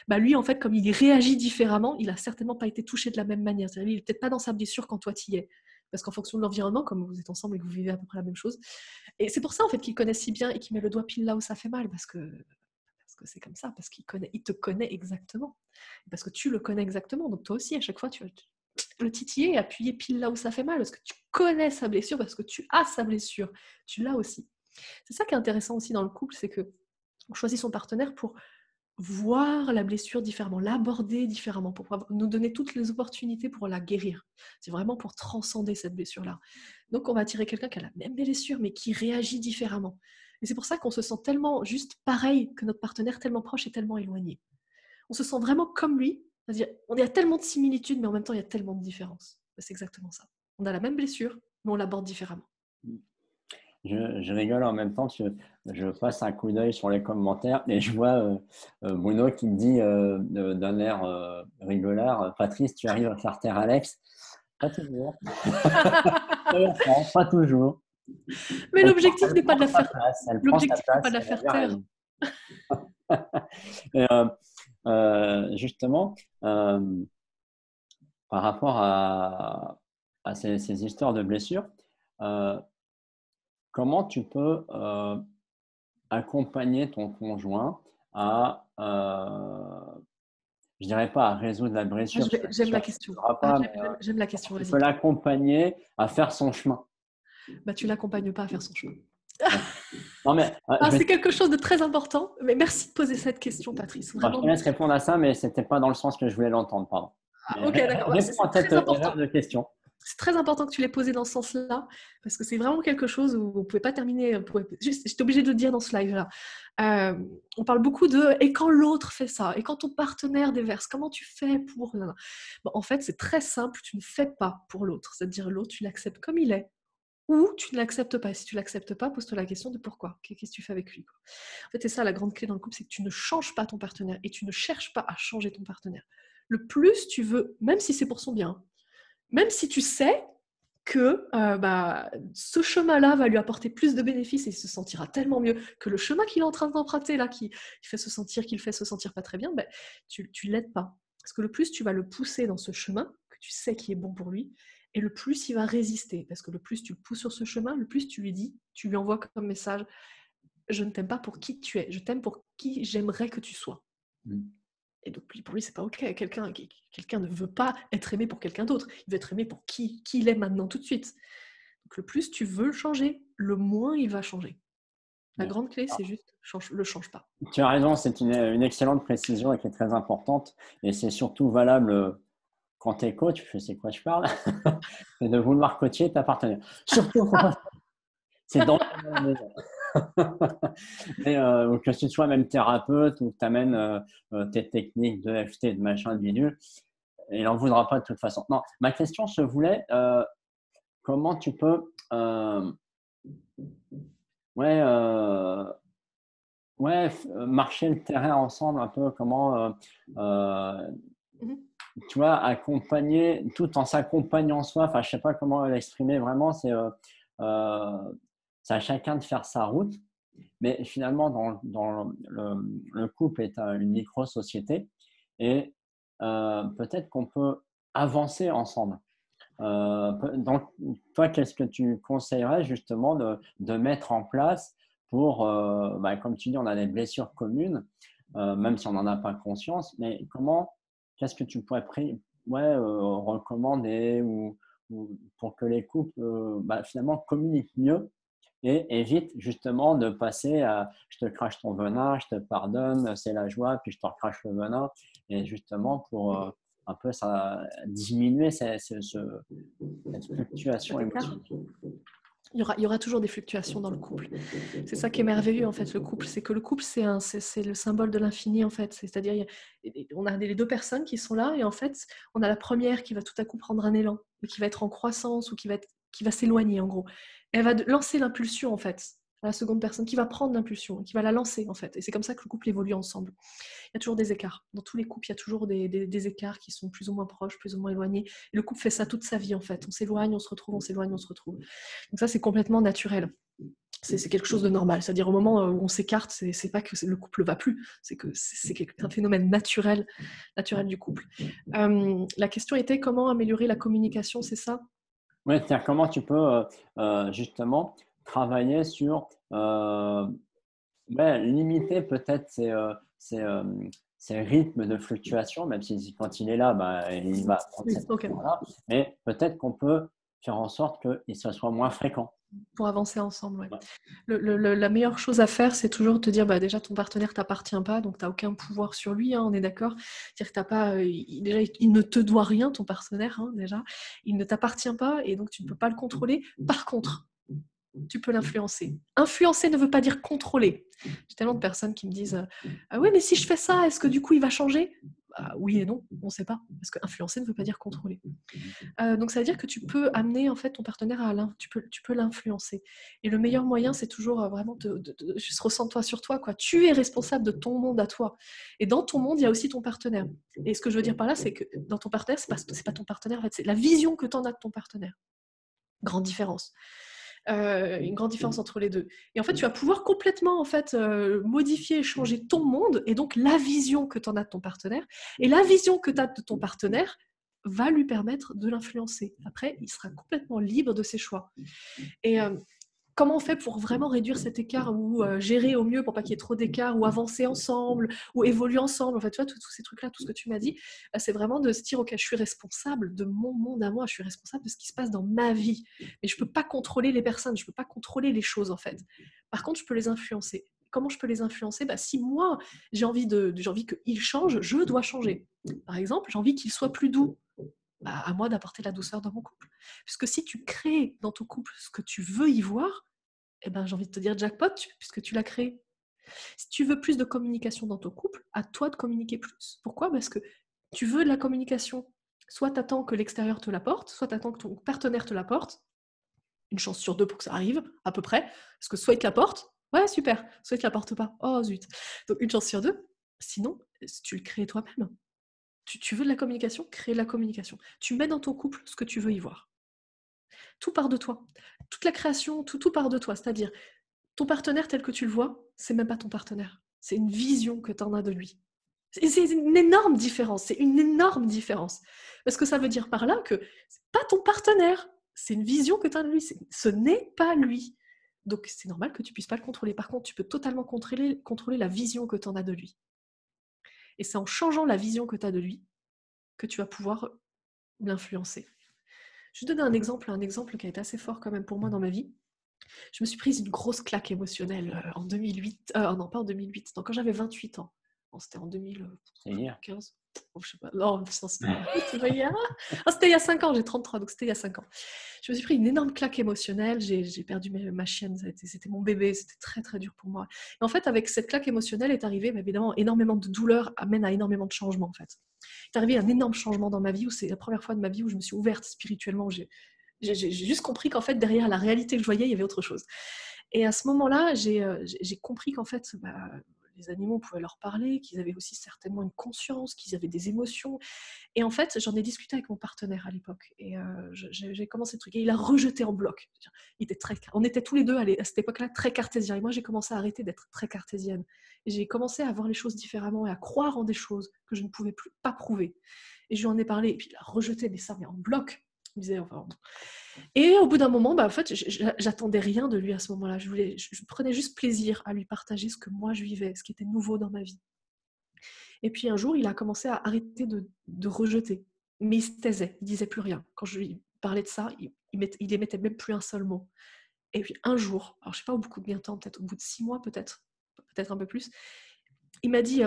bah lui, en fait, comme il y réagit différemment, il a certainement pas été touché de la même manière. C'est-à-dire, il n'est peut-être pas dans sa blessure quand toi, tu y es. Parce qu'en fonction de l'environnement, comme vous êtes ensemble et que vous vivez à peu près la même chose, et c'est pour ça en fait qu'il connaît si bien et qu'il met le doigt pile là où ça fait mal, parce que c'est comme ça, parce il te connaît exactement, parce que tu le connais exactement. Donc toi aussi, à chaque fois, tu vas le titiller et appuyer pile là où ça fait mal, parce que tu connais sa blessure, parce que tu as sa blessure, tu l'as aussi. C'est ça qui est intéressant aussi dans le couple, c'est que on choisit son partenaire pour voir la blessure différemment, l'aborder différemment, pour nous donner toutes les opportunités pour la guérir. C'est vraiment pour transcender cette blessure-là. Donc on va attirer quelqu'un qui a la même blessure, mais qui réagit différemment. Et c'est pour ça qu'on se sent tellement juste pareil que notre partenaire, tellement proche et tellement éloigné. on se sent vraiment comme lui. C'est-à-dire, on y a tellement de similitudes, mais en même temps, il y a tellement de différences. C'est exactement ça. On a la même blessure, mais on l'aborde différemment. Je rigole en même temps que je passe un coup d'œil sur les commentaires et je vois Bruno qui me dit d'un air rigolard, Patrice, tu arrives à faire taire Alex? Pas toujours. Pas toujours. Mais l'objectif n'est pas Prend de la sa faire. place, elle prend sa L'objectif n'est pas place de la et elle a faire bien taire. raison. Et, justement, par rapport à ces histoires de blessures, euh, comment tu peux accompagner ton conjoint à, je dirais pas à résoudre la Ah, blessure, parce que j'aime ça la ne question. suffira Ah, pas, mais j'aime la question, tu vas-y. peux l'accompagner à faire son chemin. Bah, tu l'accompagnes pas à faire son chemin. Ouais. Non, mais Ah, c'est quelque chose de très important. Mais merci de poser cette question, Patrice. bon, je te Vraiment. laisse répondre à ça, mais ce n'était pas dans le sens que je voulais l'entendre, pardon. Ah, Mais ok, d'accord. Ouais, réponds à c'est cette très important. erreur de question. C'est très important que tu l'aies posé dans ce sens-là, parce que c'est vraiment quelque chose où vous ne pouvez pas terminer. J'étais obligée de le dire dans ce live-là. On parle beaucoup de et quand l'autre fait ça, et quand ton partenaire déverse, comment tu fais pour. Bon, en fait, c'est très simple, tu ne fais pas pour l'autre. C'est-à-dire, l'autre, tu l'acceptes comme il est, ou tu ne l'acceptes pas. Si tu ne l'acceptes pas, pose-toi la question de pourquoi. Qu'est-ce que tu fais avec lui, quoi. En fait, c'est ça la grande clé dans le couple, c'est que tu ne changes pas ton partenaire et tu ne cherches pas à changer ton partenaire. Le plus tu veux, même si c'est pour son bien, même si tu sais que ce chemin-là va lui apporter plus de bénéfices et il se sentira tellement mieux que le chemin qu'il est en train d'emprunter, là, qu'il fait se sentir pas très bien, ben, tu l'aides pas. Parce que le plus tu vas le pousser dans ce chemin, que tu sais qui est bon pour lui, et le plus il va résister. Parce que le plus tu le pousses sur ce chemin, le plus tu lui dis, tu lui envoies comme message, je ne t'aime pas pour qui tu es, je t'aime pour qui j'aimerais que tu sois. Et donc, pour lui, c'est pas OK. Quelqu'un ne veut pas être aimé pour quelqu'un d'autre. Il veut être aimé pour qui il est maintenant, tout de suite. Donc, le plus tu veux le changer, le moins il va changer. La grande clé, c'est juste, le change pas. Tu as raison, c'est une excellente précision et qui est très importante. Et c'est surtout valable quand tu es coach, je sais quoi je parle, c'est de vouloir coacher ta partenaire. Surtout, c'est dans la maison. Mais, que tu sois même thérapeute ou que tu amènes tes techniques de FT, de machin, de bidule, il n'en voudra pas de toute façon. Non, ma question se voulait, comment tu peux ouais, ouais, marcher le terrain ensemble un peu, comment tu vois, accompagner tout en s'accompagnant soi, enfin je sais pas comment l'exprimer vraiment, c'est à chacun de faire sa route. Mais finalement, dans le couple est une micro-société et peut-être qu'on peut avancer ensemble. Donc, toi, qu'est-ce que tu conseillerais justement de mettre en place pour, comme tu dis, on a des blessures communes, même si on n'en a pas conscience, mais qu'est-ce que tu pourrais recommander ou pour que les couples finalement communiquent mieux et évite justement de passer à je te crache ton venin, je te pardonne, c'est la joie, puis je te recrache le venin. Et justement, pour un peu ça, diminuer cette fluctuation émotionnelle. Il y aura toujours des fluctuations dans le couple. C'est ça qui est merveilleux, en fait, le couple. C'est que le couple, c'est le symbole de l'infini, en fait. C'est-à-dire, on a les deux personnes qui sont là, et en fait, on a la première qui va tout à coup prendre un élan, et qui va être en croissance, ou qui va s'éloigner, en gros. Et elle va lancer l'impulsion, en fait, à la seconde personne, qui va prendre l'impulsion, qui va la lancer, en fait. Et c'est comme ça que le couple évolue ensemble. Il y a toujours des écarts. Dans tous les couples, il y a toujours des écarts qui sont plus ou moins proches, plus ou moins éloignés. Et le couple fait ça toute sa vie, en fait. On s'éloigne, on se retrouve, on s'éloigne, on se retrouve. Donc ça, c'est complètement naturel. C'est quelque chose de normal. C'est-à-dire au moment où on s'écarte, c'est pas que le couple va plus, c'est que c'est un phénomène naturel du couple. La question était comment améliorer la communication, c'est ça? Oui, c'est-à-dire comment tu peux justement travailler sur limiter peut-être ces rythmes de fluctuation, même si quand il est là, il va prendre cette là, mais peut-être qu'on peut faire en sorte que ça soit moins fréquent. Pour avancer ensemble, ouais. Ouais. La meilleure chose à faire, c'est toujours de te dire, déjà, ton partenaire t'appartient pas, donc tu n'as aucun pouvoir sur lui, hein, on est d'accord. C'est-à-dire que t'as pas, déjà, il ne te doit rien, ton partenaire, hein, déjà. Il ne t'appartient pas, et donc tu ne peux pas le contrôler. Par contre, tu peux l'influencer. Influencer ne veut pas dire contrôler. J'ai tellement de personnes qui me disent ah oui, mais si je fais ça, est-ce que du coup il va changer? Oui et non, on ne sait pas. Parce que influencer ne veut pas dire contrôler. Donc ça veut dire que tu peux amener en fait ton partenaire tu peux l'influencer. Et le meilleur moyen, c'est toujours vraiment de juste ressens-toi sur toi, quoi. Tu es responsable de ton monde à toi. Et dans ton monde, il y a aussi ton partenaire. Et ce que je veux dire par là, c'est que dans ton partenaire, c'est pas ton partenaire, en fait, c'est la vision que tu en as de ton partenaire. Grande différence. Une grande différence entre les deux. Et en fait, tu vas pouvoir complètement en fait, modifier et changer ton monde et donc la vision que tu en as de ton partenaire. Et la vision que tu as de ton partenaire va lui permettre de l'influencer. Après, il sera complètement libre de ses choix. Et comment on fait pour vraiment réduire cet écart ou gérer au mieux pour pas qu'il y ait trop d'écart ou avancer ensemble ou évoluer ensemble. En fait, tu vois, tous ces trucs-là, tout ce que tu m'as dit, c'est vraiment de se dire, ok, je suis responsable de mon monde à moi, je suis responsable de ce qui se passe dans ma vie. Mais je peux pas contrôler les personnes, je peux pas contrôler les choses, en fait. Par contre, je peux les influencer. Comment je peux les influencer? Si moi, j'ai envie qu'ils changent, je dois changer. Par exemple, j'ai envie qu'il soit plus doux. À moi d'apporter la douceur dans mon couple. Puisque si tu crées dans ton couple ce que tu veux y voir, eh ben, j'ai envie de te dire jackpot, puisque tu l'as créé. Si tu veux plus de communication dans ton couple, à toi de communiquer plus. Pourquoi? Parce que tu veux de la communication. Soit tu attends que l'extérieur te l'apporte, soit tu attends que ton partenaire te l'apporte. Une chance sur deux pour que ça arrive, à peu près. Parce que soit il te l'apporte, ouais, super. Soit il te l'apporte pas, oh zut. Donc une chance sur deux. Sinon, tu le crées toi-même. Tu veux de la communication, crée de la communication. Tu mets dans ton couple ce que tu veux y voir. Tout part de toi. Toute la création, tout part de toi. C'est-à-dire, ton partenaire tel que tu le vois, c'est même pas ton partenaire. C'est une vision que tu en as de lui. C'est une énorme différence. C'est une énorme différence. Parce que ça veut dire par là que c'est pas ton partenaire. C'est une vision que tu as de lui. Ce n'est pas lui. Donc c'est normal que tu puisses pas le contrôler. Par contre, tu peux totalement contrôler la vision que tu en as de lui. Et c'est en changeant la vision que tu as de lui que tu vas pouvoir l'influencer. Je vais te donner un exemple qui a été assez fort quand même pour moi dans ma vie. Je me suis prise une grosse claque émotionnelle en 2008. Non, pas en 2008. Non, quand j'avais 28 ans. Non, c'était en 2015. Oh, je sais pas. Non, c'était il y a 5 ans. J'ai 33, donc c'était il y a 5 ans. Je me suis pris une énorme claque émotionnelle. J'ai perdu ma chienne. C'était mon bébé. C'était très, très dur pour moi. Et en fait, avec cette claque émotionnelle est arrivé, évidemment, énormément de douleur amène à énormément de changements, en fait. Il est arrivé un énorme changement dans ma vie où c'est la première fois de ma vie où je me suis ouverte spirituellement. J'ai juste compris qu'en fait, derrière la réalité que je voyais, il y avait autre chose. Et à ce moment-là, j'ai compris qu'en fait, les animaux, on pouvait leur parler, qu'ils avaient aussi certainement une conscience, qu'ils avaient des émotions. Et en fait, j'en ai discuté avec mon partenaire à l'époque. Et j'ai commencé le truc. Et il a rejeté en bloc. On était tous les deux à cette époque-là très cartésiens. Et moi, j'ai commencé à arrêter d'être très cartésienne. Et j'ai commencé à voir les choses différemment et à croire en des choses que je ne pouvais pas prouver. Et je lui en ai parlé. Et puis il a rejeté, mais en bloc. Il me disait, enfin, et au bout d'un moment, en fait, j'attendais rien de lui à ce moment-là. Je prenais juste plaisir à lui partager ce que moi je vivais, ce qui était nouveau dans ma vie. Et puis un jour, il a commencé à arrêter de rejeter. Mais il se taisait, il disait plus rien. Quand je lui parlais de ça, il émettait même plus un seul mot. Et puis un jour, alors je sais pas au bout de combien de temps, peut-être au bout de 6 mois, peut-être un peu plus, il m'a dit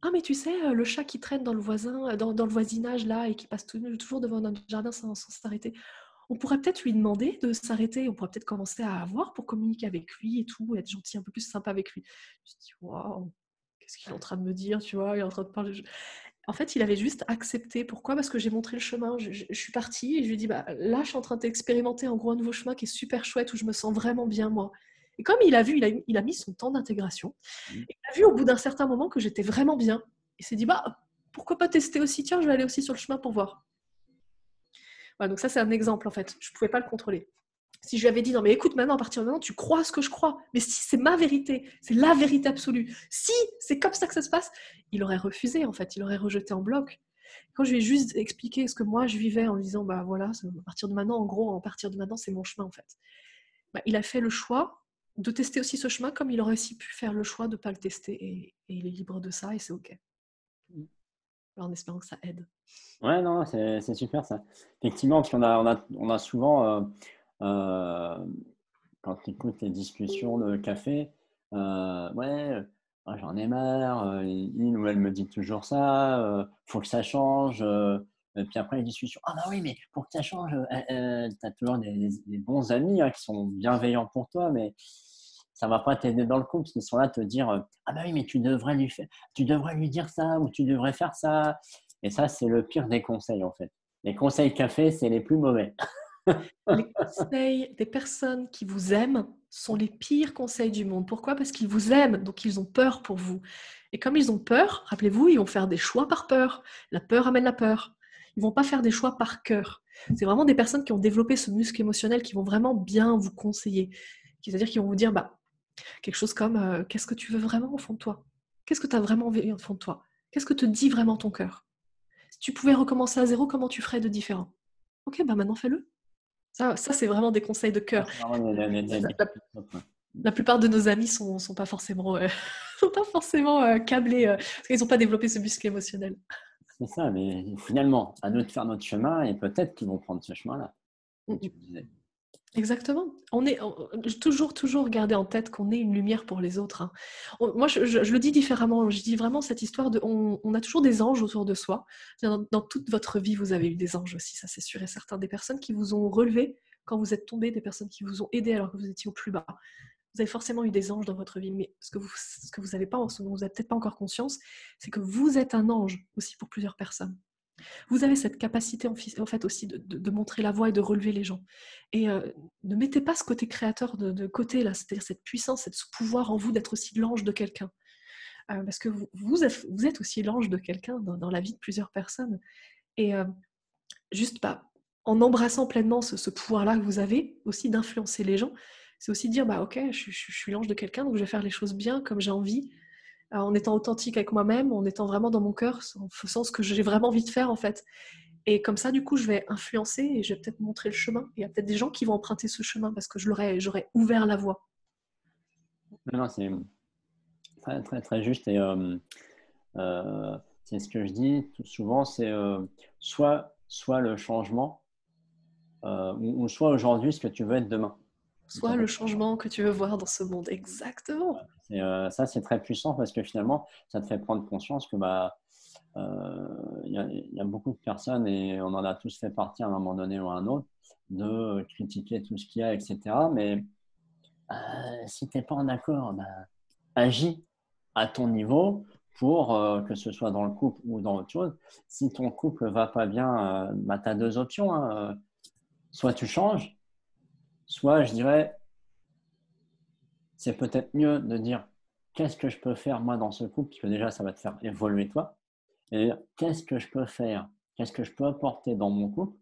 ah mais tu sais, le chat qui traîne dans le voisinage là et qui passe toujours devant notre jardin sans s'arrêter, on pourrait peut-être lui demander de s'arrêter, on pourrait peut-être commencer à voir pour communiquer avec lui et tout, être gentil, un peu plus sympa avec lui. Je me dis, waouh, qu'est-ce qu'il est en train de me dire, tu vois, il est en train de parler. En fait, il avait juste accepté. Pourquoi? Parce que j'ai montré le chemin. Je suis partie et je lui ai dit, là, je suis en train d'expérimenter un gros nouveau chemin qui est super chouette, où je me sens vraiment bien, moi. Et comme il a vu, il a mis son temps d'intégration. Et il a vu au bout d'un certain moment que j'étais vraiment bien. Il s'est dit, pourquoi pas tester aussi? Tiens, je vais aller aussi sur le chemin pour voir. Voilà, donc ça, c'est un exemple, en fait. Je ne pouvais pas le contrôler. Si je lui avais dit, non, mais écoute, maintenant, à partir de maintenant, tu crois ce que je crois. Mais si c'est ma vérité, c'est la vérité absolue. Si c'est comme ça que ça se passe, il aurait refusé, en fait. Il aurait rejeté en bloc. Quand je lui ai juste expliqué ce que moi, je vivais en lui disant, voilà, à partir de maintenant, en gros, à partir de maintenant, c'est mon chemin, en fait. Il a fait le choix de tester aussi ce chemin, comme il aurait aussi pu faire le choix de ne pas le tester. Et il est libre de ça, et c'est OK. Alors, en espérant que ça aide. Ouais, non, c'est super ça. Effectivement, parce qu'on a souvent, quand tu écoutes les discussions de café, ouais, j'en ai marre, il ou elle me dit toujours ça, faut que ça change, Puis après, les discussions. Ah bah oui, mais pour que ça change, tu as toujours des bons amis qui sont bienveillants pour toi, mais ça va pas t'aider dans le couple, parce qu'ils sont là à te dire ah bah oui, mais tu devrais lui dire ça, ou tu devrais faire ça. Et ça, c'est le pire des conseils, en fait. Les conseils café, c'est les plus mauvais. Les conseils des personnes qui vous aiment sont les pires conseils du monde. Pourquoi? Parce qu'ils vous aiment, donc ils ont peur pour vous. Et comme ils ont peur, rappelez-vous, ils vont faire des choix par peur. La peur amène la peur. Ils vont pas faire des choix par cœur. C'est vraiment des personnes qui ont développé ce muscle émotionnel qui vont vraiment bien vous conseiller. C'est-à-dire qu'ils vont vous dire quelque chose comme qu'est-ce que tu veux vraiment au fond de toi? Qu'est-ce que tu as vraiment envie au fond de toi? Qu'est-ce que te dit vraiment ton cœur? Si tu pouvais recommencer à zéro, comment tu ferais de différent? Ok, maintenant fais-le. Ça c'est vraiment des conseils de Ah, cœur. c'est vraiment La, des la- petits trucs, ouais. la plupart de nos amis sont pas forcément, sont pas forcément câblés parce qu'ils n'ont pas développé ce muscle émotionnel. C'est ça, mais finalement, à nous de faire notre chemin et peut-être qu'ils vont prendre ce chemin-là, comme tu disais. Exactement. Toujours garder en tête qu'on est une lumière pour les autres. Hein. Moi, je le dis différemment. Je dis vraiment cette histoire on a toujours des anges autour de soi. Dans toute votre vie, vous avez eu des anges aussi, ça c'est sûr et certain. Des personnes qui vous ont relevé quand vous êtes tombé, des personnes qui vous ont aidé alors que vous étiez au plus bas. Vous avez forcément eu des anges dans votre vie, mais ce que vous n'avez pas, ce dont vous n'avez peut-être pas encore conscience, c'est que vous êtes un ange aussi pour plusieurs personnes. Vous avez cette capacité en fait aussi de montrer la voie et de relever les gens. Et ne mettez pas ce côté créateur de côté, là, c'est-à-dire cette puissance, ce pouvoir en vous d'être aussi l'ange de quelqu'un. Parce que vous êtes aussi l'ange de quelqu'un dans la vie de plusieurs personnes. Et juste en embrassant pleinement ce pouvoir-là que vous avez, aussi d'influencer les gens, c'est aussi dire, ok, je suis l'ange de quelqu'un, donc je vais faire les choses bien, comme j'ai envie, en étant authentique avec moi-même, en étant vraiment dans mon cœur, en faisant ce que j'ai vraiment envie de faire, en fait. Et comme ça, du coup, je vais influencer et je vais peut-être montrer le chemin. Il y a peut-être des gens qui vont emprunter ce chemin parce que j'aurais ouvert la voie. Non, non, c'est très, très, très juste. Et c'est ce que je dis tout souvent, c'est soit le changement, ou soit aujourd'hui ce que tu veux être demain. Ça Soit le changement que tu veux voir dans ce monde. Exactement. ça, c'est très puissant parce que finalement, ça te fait prendre conscience que il y a beaucoup de personnes, et on en a tous fait partie à un moment donné ou à un autre, de critiquer tout ce qu'il y a, etc. Mais si tu n'es pas en accord, agis à ton niveau pour que ce soit dans le couple ou dans autre chose. Si ton couple ne va pas bien, tu as deux options. Hein. Soit tu changes, soit je dirais, c'est peut-être mieux de dire qu'est-ce que je peux faire moi dans ce couple, parce que déjà ça va te faire évoluer toi. Et qu'est-ce que je peux faire, qu'est-ce que je peux apporter dans mon couple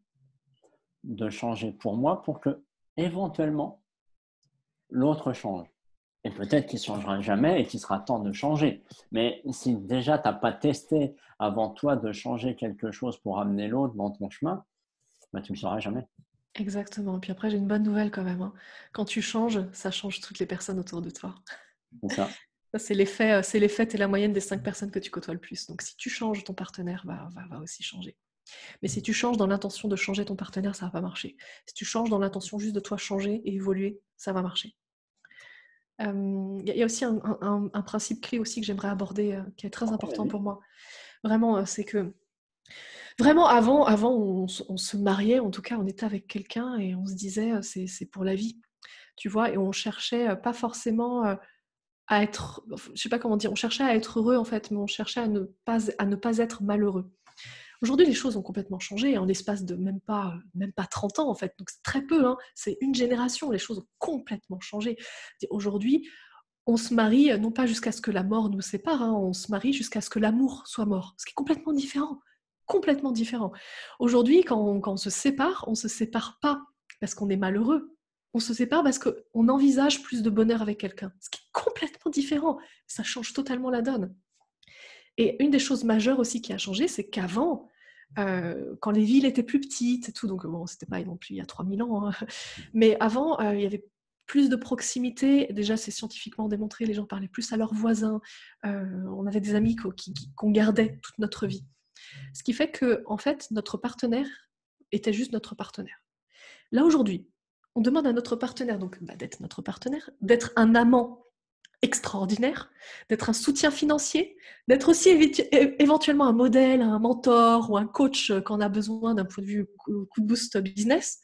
de changer pour moi pour que éventuellement l'autre change. Et peut-être qu'il ne changera jamais et qu'il sera temps de changer. Mais si déjà tu n'as pas testé avant toi de changer quelque chose pour amener l'autre dans ton chemin, tu ne le sauras jamais. Exactement. Puis après, j'ai une bonne nouvelle quand même. Hein. Quand tu changes, ça change toutes les personnes autour de toi. C'est ça. Ça, c'est l'effet et la moyenne des 5 personnes que tu côtoies le plus. Donc si tu changes, ton partenaire va aussi changer. Mais si tu changes dans l'intention de changer ton partenaire, ça va pas marcher. Si tu changes dans l'intention juste de toi changer et évoluer, ça va marcher. Il y a aussi un principe clé aussi que j'aimerais aborder, qui est très important pour moi. Vraiment, c'est que vraiment avant on se mariait, en tout cas on était avec quelqu'un et on se disait c'est pour la vie, tu vois, et on cherchait pas forcément à être, je sais pas comment dire, on cherchait à être heureux en fait, mais on cherchait à ne pas être malheureux. Aujourd'hui, les choses ont complètement changé en l'espace de même pas 30 ans en fait, donc c'est très peu, hein. C'est une génération, les choses ont complètement changé. Aujourd'hui, on se marie non pas jusqu'à ce que la mort nous sépare, hein, on se marie jusqu'à ce que l'amour soit mort, ce qui est complètement différent. Complètement différent. Aujourd'hui, quand on se sépare pas parce qu'on est malheureux, on se sépare parce qu'on envisage plus de bonheur avec quelqu'un, ce qui est complètement différent. Ça change totalement la donne. Et une des choses majeures aussi qui a changé, c'est qu'avant, quand les villes étaient plus petites et tout, donc bon, c'était pas non plus il y a 3000 ans, hein, mais avant, il y avait plus de proximité. Déjà, c'est scientifiquement démontré, les gens parlaient plus à leurs voisins. On avait des amis qu'on gardait toute notre vie. Ce qui fait que, en fait, notre partenaire était juste notre partenaire. Là, aujourd'hui, on demande à notre partenaire, donc d'être notre partenaire, d'être un amant extraordinaire, d'être un soutien financier, d'être aussi éventuellement un modèle, un mentor ou un coach quand on a besoin d'un point de vue coup de boost business.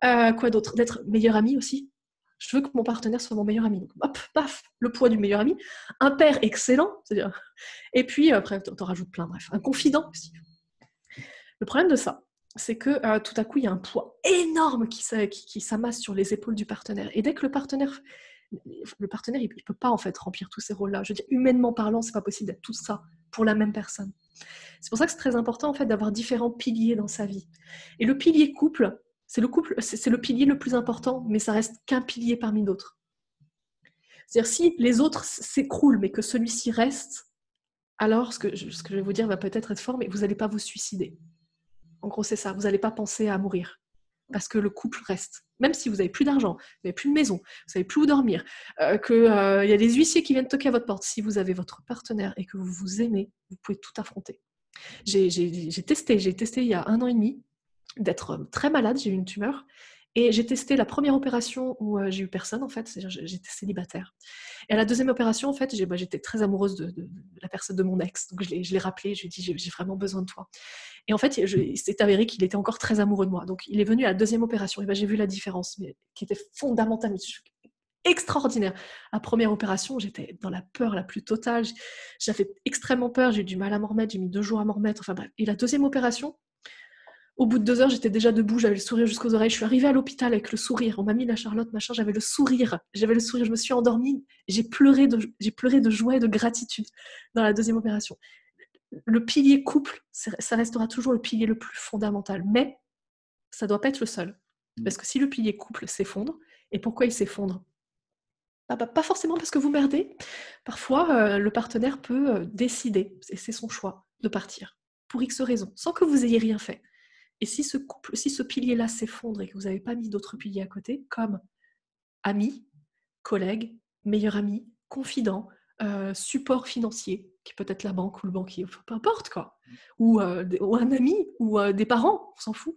Quoi d'autre? D'être meilleur ami aussi. Je veux que mon partenaire soit mon meilleur ami. Donc, hop, paf, le poids du meilleur ami. Un père excellent, c'est-à-dire. Et puis, après, t'en rajoutes plein, bref. Un confident aussi. Le problème de ça, c'est que tout à coup, il y a un poids énorme qui s'amasse sur les épaules du partenaire. Et dès que le partenaire, il ne peut pas en fait remplir tous ces rôles-là. Je veux dire, humainement parlant, c'est pas possible d'être tout ça pour la même personne. C'est pour ça que c'est très important en fait d'avoir différents piliers dans sa vie. Et le pilier couple, c'est le pilier le plus important, mais ça reste qu'un pilier parmi d'autres. C'est-à-dire si les autres s'écroulent, mais que celui-ci reste, alors ce que je vais vous dire va peut-être être fort, mais vous n'allez pas vous suicider. En gros, c'est ça. Vous n'allez pas penser à mourir parce que le couple reste. Même si vous n'avez plus d'argent, vous n'avez plus de maison, vous ne savez plus où dormir, qu'il y a des huissiers qui viennent toquer à votre porte. Si vous avez votre partenaire et que vous vous aimez, vous pouvez tout affronter. J'ai testé il y a 1 an et demi d'être très malade, j'ai eu une tumeur. Et j'ai testé la première opération où j'ai eu personne, en fait, c'est-à-dire j'étais célibataire. Et à la deuxième opération, en fait, j'étais très amoureuse de la personne de mon ex. Donc je l'ai rappelé, je lui ai dit, j'ai vraiment besoin de toi. Et en fait, il s'est avéré qu'il était encore très amoureux de moi. Donc il est venu à la deuxième opération. Et ben, j'ai vu la différence, mais qui était fondamentale, extraordinaire. À la première opération, j'étais dans la peur la plus totale. J'avais extrêmement peur, j'ai eu du mal à m'en remettre, j'ai mis 2 jours à m'en remettre. Enfin bref. Et la deuxième opération, au bout de 2 heures, j'étais déjà debout, j'avais le sourire jusqu'aux oreilles. Je suis arrivée à l'hôpital avec le sourire. On m'a mis la Charlotte, machin, j'avais le sourire. Je me suis endormie. J'ai pleuré de joie et de gratitude dans la deuxième opération. Le pilier couple, ça restera toujours le pilier le plus fondamental. Mais ça ne doit pas être le seul. Parce que si le pilier couple s'effondre, et pourquoi il s'effondre? Pas forcément parce que vous merdez. Parfois, le partenaire peut décider, et c'est son choix, de partir. Pour X raisons, sans que vous ayez rien fait. Et si ce pilier-là s'effondre et que vous n'avez pas mis d'autres piliers à côté, comme ami, collègue, meilleur ami, confident, support financier, qui peut être la banque ou le banquier, peu importe quoi, ou un ami, ou des parents, on s'en fout.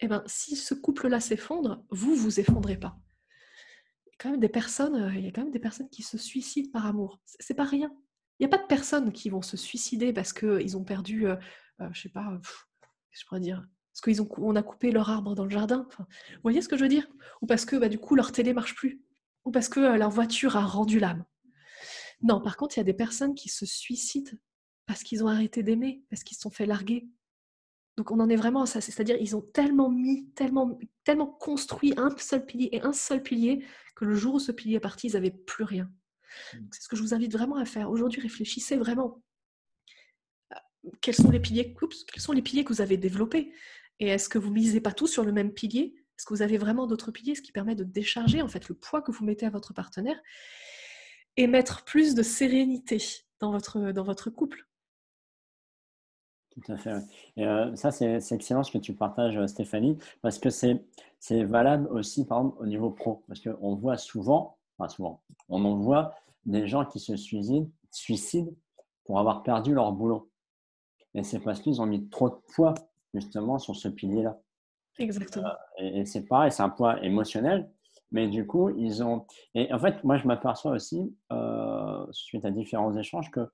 Eh ben, si ce couple-là s'effondre, vous vous effondrez pas. Il y a quand même des personnes qui se suicident par amour. C'est pas rien. Il n'y a pas de personnes qui vont se suicider parce qu'ils ont perdu, je sais pas, je pourrais dire, parce qu'on a coupé leur arbre dans le jardin. Enfin, vous voyez ce que je veux dire? Ou parce que du coup leur télé marche plus. Ou parce que leur voiture a rendu l'âme. Non, par contre, il y a des personnes qui se suicident parce qu'ils ont arrêté d'aimer, parce qu'ils se sont fait larguer. Donc on en est vraiment à ça, c'est-à-dire ils ont tellement construit un seul pilier et un seul pilier que le jour où ce pilier est parti, ils n'avaient plus rien. Donc, c'est ce que je vous invite vraiment à faire. Aujourd'hui, réfléchissez vraiment. Quels sont les piliers que vous avez développés? Et est-ce que vous ne misez pas tout sur le même pilier? Est-ce que vous avez vraiment d'autres piliers, ce qui permet de décharger en fait le poids que vous mettez à votre partenaire et mettre plus de sérénité dans votre couple? Tout à fait. Ouais. Et ça, c'est excellent ce que tu partages, Stéphanie, parce que c'est valable aussi, par exemple, au niveau pro. Parce qu'on voit souvent, enfin souvent, on en voit des gens qui se suicident pour avoir perdu leur boulot. Et c'est parce qu'ils ont mis trop de poids, justement, sur ce pilier-là. Exactement. Et c'est pareil, c'est un poids émotionnel, mais du coup, ils ont. Et en fait, moi, je m'aperçois aussi, suite à différents échanges, que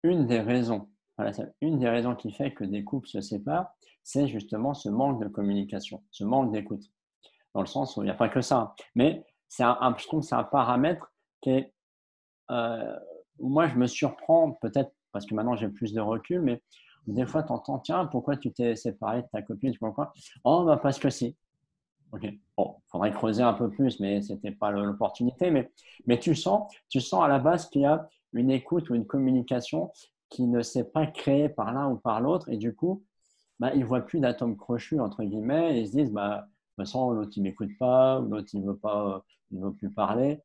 une des raisons, voilà, une des raisons qui fait que des couples se séparent, c'est justement ce manque de communication, ce manque d'écoute. Dans le sens où il n'y a pas que ça, hein, mais je trouve que c'est un paramètre qui est, où moi je me surprends peut-être parce que maintenant j'ai plus de recul, mais des fois tu entends, tiens, pourquoi tu t'es séparé de ta copine, tu comprends? Oh, bah parce que si. Ok. Bon, il faudrait creuser un peu plus, mais ce n'était pas l'opportunité. Mais tu sens à la base qu'il y a une écoute ou une communication qui ne s'est pas créée par l'un ou par l'autre. Et du coup, bah, ils ne voient plus d'atomes crochus, entre guillemets, et ils se disent, bah, de toute façon, l'autre, il ne m'écoute pas, ou l'autre, il ne veut pas, il veut plus parler.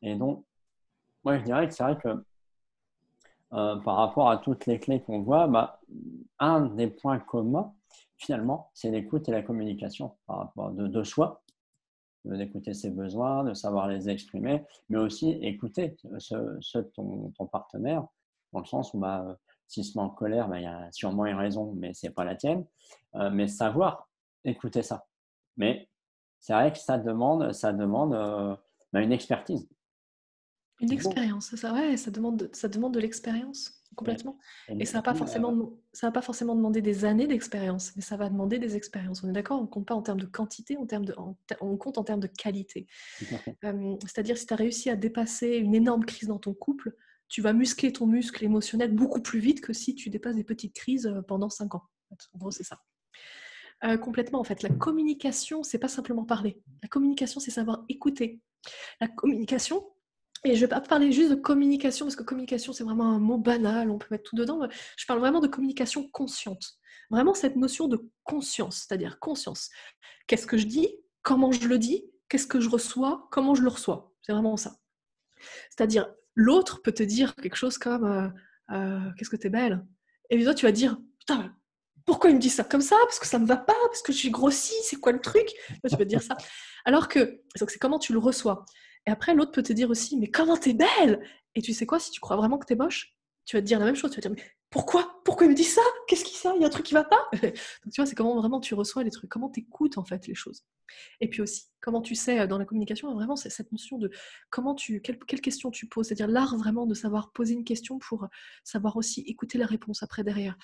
Et donc, moi, je dirais que c'est vrai que par rapport à toutes les clés qu'on voit, bah, un des points communs, finalement, c'est l'écoute et la communication par rapport de soi, d'écouter ses besoins, de savoir les exprimer, mais aussi écouter ton partenaire, dans le sens où bah, s'il se met en colère, bah, il y a sûrement une raison, mais ce n'est pas la tienne. Mais savoir écouter ça. Mais c'est vrai que ça demande bah, une expertise. Une C'est beau. expérience, c'est ça, ouais, ça demande de l'expérience, Ouais. complètement. Et Et du coup, ça va pas forcément demander des années d'expérience, mais ça va demander des expériences. On est d'accord? On compte pas en termes de quantité, on compte en termes de qualité. tout à fait. C'est-à-dire, si tu as réussi à dépasser une énorme crise dans ton couple, tu vas muscler ton muscle émotionnel beaucoup plus vite que si tu dépasses des petites crises pendant 5 ans. En gros, c'est ça. Complètement, en fait. La communication, c'est pas simplement parler. La communication, c'est savoir écouter. La communication, et je ne vais pas parler juste de communication, parce que communication, c'est vraiment un mot banal, on peut mettre tout dedans. Je parle vraiment de communication consciente. Vraiment cette notion de conscience, c'est-à-dire conscience. Qu'est-ce que je dis? Comment je le dis? Qu'est-ce que je reçois? Comment je le reçois? C'est vraiment ça. C'est-à-dire, l'autre peut te dire quelque chose comme qu'est-ce que t'es belle? Et puis toi, tu vas dire, putain, pourquoi il me dit ça comme ça? Parce que ça me va pas, parce que je suis grossie, c'est quoi le truc? Toi, tu peux te dire ça. Alors que, donc c'est comment tu le reçois. Et après, l'autre peut te dire aussi, mais comment t'es belle? Et tu sais quoi, si tu crois vraiment que t'es moche, tu vas te dire la même chose. Tu vas te dire, mais pourquoi? Pourquoi il me dit ça? Qu'est-ce qu'il ça? Il y a un truc qui va pas? Donc tu vois, c'est comment vraiment tu reçois les trucs, comment t'écoutes en fait les choses. Et puis aussi, comment tu sais, dans la communication, vraiment, c'est cette notion de quelle question tu poses, c'est-à-dire l'art vraiment de savoir poser une question pour savoir aussi écouter la réponse après derrière.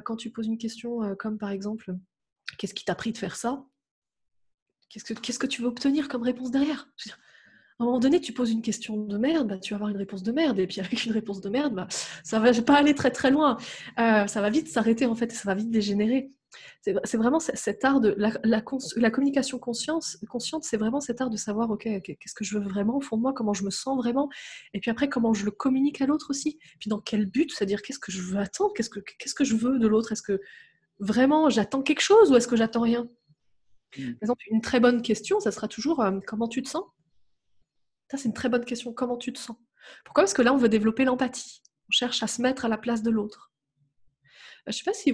Quand tu poses une question comme par exemple, qu'est-ce qui t'a pris de faire ça? Qu'est-ce que tu veux obtenir comme réponse derrière? Je veux dire, à un moment donné, tu poses une question de merde, bah, tu vas avoir une réponse de merde. Et puis avec une réponse de merde, bah, ça va pas aller très très loin. Ça va vite s'arrêter en fait, et ça va vite dégénérer. C'est vraiment cet art de la communication consciente, c'est vraiment cet art de savoir, ok, qu'est-ce que je veux vraiment au fond de moi, comment je me sens vraiment, et puis après comment je le communique à l'autre aussi. Puis dans quel but, c'est-à-dire qu'est-ce que je veux attendre, qu'est-ce que je veux de l'autre, est-ce que vraiment j'attends quelque chose ou est-ce que j'attends rien? Mm. Par exemple, une très bonne question, ça sera toujours comment tu te sens? Ça, c'est une très bonne question. Comment tu te sens? Pourquoi? Parce que là, on veut développer l'empathie. On cherche à se mettre à la place de l'autre. Je ne sais pas si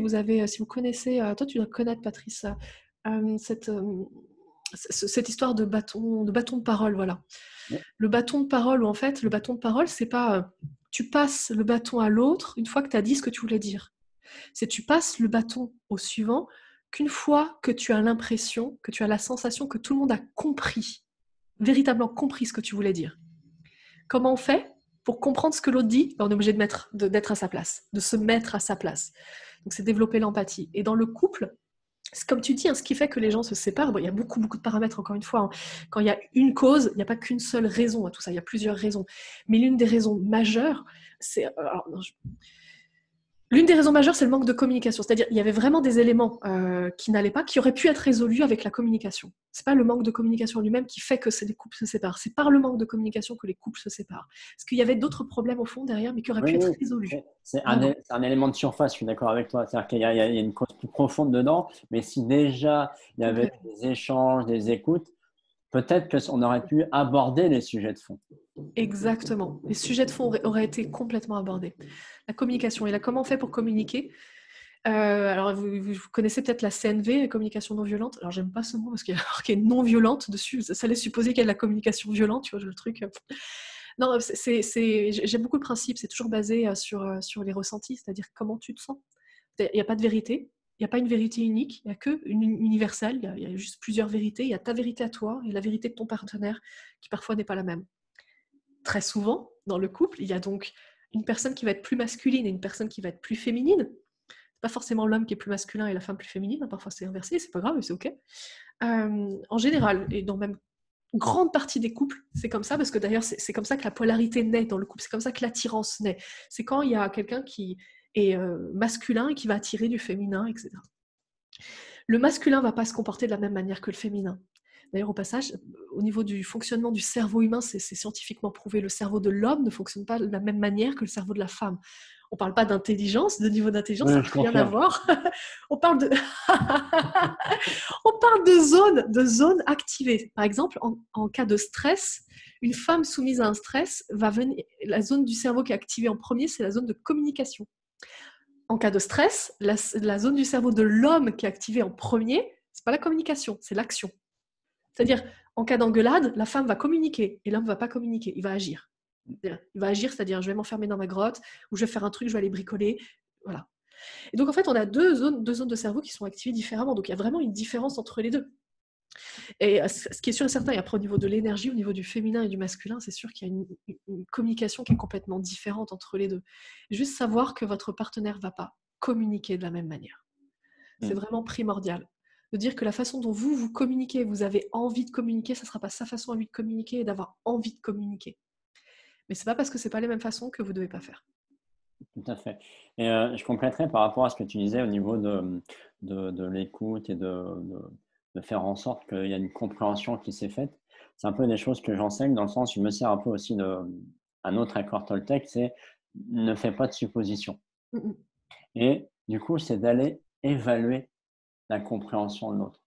vous connaissez, toi tu dois connaître Patrice, euh, cette, euh, cette histoire de bâton de parole, voilà. Ouais. Le bâton de parole, où en fait, le bâton de parole, c'est pas tu passes le bâton à l'autre une fois que tu as dit ce que tu voulais dire. C'est tu passes le bâton au suivant qu'une fois que tu as l'impression, que tu as la sensation que tout le monde a compris, véritablement compris ce que tu voulais dire. Comment on fait pour comprendre ce que l'autre dit? On est obligé d'être à sa place, de se mettre à sa place. Donc c'est développer l'empathie. Et dans le couple, c'est comme tu dis, ce qui fait que les gens se séparent, bon, il y a beaucoup, beaucoup de paramètres, encore une fois. Quand il y a une cause, il n'y a pas qu'une seule raison à tout ça, il y a plusieurs raisons. Mais l'une des raisons majeures, c'est... L'une des raisons majeures, c'est le manque de communication. C'est-à-dire, il y avait vraiment des éléments qui n'allaient pas, qui auraient pu être résolus avec la communication. C'est pas le manque de communication lui-même qui fait que les couples se séparent. C'est par le manque de communication que les couples se séparent. Parce qu'il y avait d'autres problèmes au fond derrière, mais qui auraient pu Oui, être oui, résolus. c'est Vraiment. c'est un élément de surface, je suis d'accord avec toi. C'est-à-dire qu'il y a une cause plus profonde dedans, mais si déjà il y avait Complètement. des échanges, des écoutes, peut-être qu'on aurait pu aborder les sujets de fond. Exactement. Les sujets de fond auraient été complètement abordés. La communication. Et là, comment on fait pour communiquer? Alors, vous connaissez peut-être la CNV, la communication non violente. Alors, j'aime pas ce mot parce qu'il y a marqué non violente dessus. Ça laisse supposer qu'il y a de la communication violente, tu vois, le truc. Non, j'aime beaucoup le principe. C'est toujours basé sur les ressentis, c'est-à-dire comment tu te sens. Il n'y a pas de vérité. Il n'y a pas une vérité unique. Il n'y a qu'une universelle. Il y a juste plusieurs vérités. Il y a ta vérité à toi et la vérité de ton partenaire qui parfois n'est pas la même. Très souvent, dans le couple, il y a donc une personne qui va être plus masculine et une personne qui va être plus féminine. Pas forcément l'homme qui est plus masculin et la femme plus féminine, parfois c'est inversé, c'est pas grave, c'est ok. En général, et dans même grande partie des couples, c'est comme ça, parce que d'ailleurs c'est comme ça que la polarité naît dans le couple, c'est comme ça que l'attirance naît. C'est quand il y a quelqu'un qui est masculin et qui va attirer du féminin, etc. Le masculin ne va pas se comporter de la même manière que le féminin. D'ailleurs, au passage, au niveau du fonctionnement du cerveau humain, c'est scientifiquement prouvé. Le cerveau de l'homme ne fonctionne pas de la même manière que le cerveau de la femme. On ne parle pas d'intelligence, de niveau d'intelligence, ça Oui, n'a je rien à confirme. voir. On parle de, on parle de zones activées. Par exemple, en cas de stress, une femme soumise à un stress va venir. La zone du cerveau qui est activée en premier, c'est la zone de communication. En cas de stress, la zone du cerveau de l'homme qui est activée en premier, c'est pas la communication, c'est l'action. C'est-à-dire, en cas d'engueulade, la femme va communiquer et l'homme va pas communiquer, il va agir. Il va agir, c'est-à-dire je vais m'enfermer dans ma grotte ou je vais faire un truc, je vais aller bricoler. Voilà. Et donc en fait, on a deux zones de cerveau qui sont activées différemment. Donc il y a vraiment une différence entre les deux. Et ce qui est sûr et certain, et après au niveau de l'énergie, au niveau du féminin et du masculin, c'est sûr qu'il y a une communication qui est complètement différente entre les deux. Juste savoir que votre partenaire ne va pas communiquer de la même manière. C'est Mm. vraiment primordial. De dire que la façon dont vous communiquez, vous avez envie de communiquer, ça ne sera pas sa façon à lui de communiquer et d'avoir envie de communiquer. Mais c'est pas parce que c'est pas les mêmes façons que vous devez pas faire. Tout à fait. Et je compléterai par rapport à ce que tu disais au niveau de l'écoute et de faire en sorte qu'il y a une compréhension qui s'est faite. C'est un peu des choses que j'enseigne dans le sens où je me sers un peu aussi d'un autre accord Toltec, c'est ne fais pas de suppositions. Mm, Et du coup, c'est d'aller évaluer la compréhension de l'autre.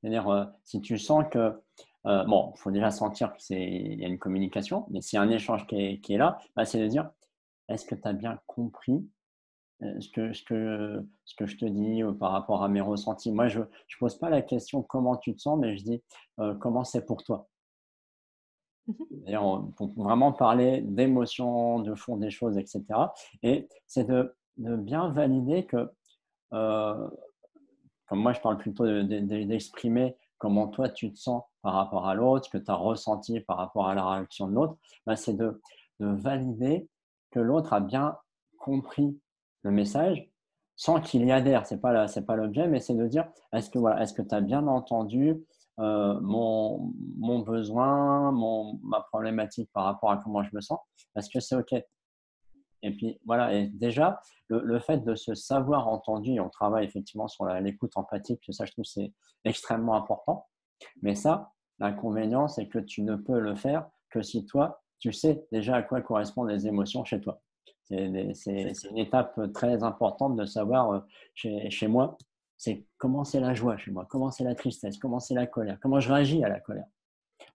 C'est-à-dire, si tu sens que, bon, il faut déjà sentir qu'il y a une communication, mais s'il y a un échange qui est là, bah, c'est de dire, est-ce que tu as bien compris ce que je te dis par rapport à mes ressentis? Moi, je ne pose pas la question comment tu te sens, mais je dis comment c'est pour toi. mm. D'ailleurs, pour vraiment parler d'émotions, de fond des choses, etc. Et c'est de bien valider que, euh, comme moi, je parle plutôt d'exprimer comment toi tu te sens par rapport à l'autre, ce que tu as ressenti par rapport à la réaction de l'autre, bah, c'est de valider que l'autre a bien compris le message sans qu'il y adhère. C'est pas l'objet, mais c'est de dire est-ce que tu as bien entendu mon besoin, ma problématique par rapport à comment je me sens? Est-ce que c'est OK? Et puis voilà, et déjà, le fait de se savoir entendu, et on travaille effectivement sur l'écoute empathique, que ça, je trouve, c'est extrêmement important. Mais ça, l'inconvénient, c'est que tu ne peux le faire que si toi, tu sais déjà à quoi correspondent les émotions chez toi. C'est C'est ça. une étape très importante de savoir chez moi, c'est comment c'est la joie chez moi, comment c'est la tristesse, comment c'est la colère, comment je réagis à la colère.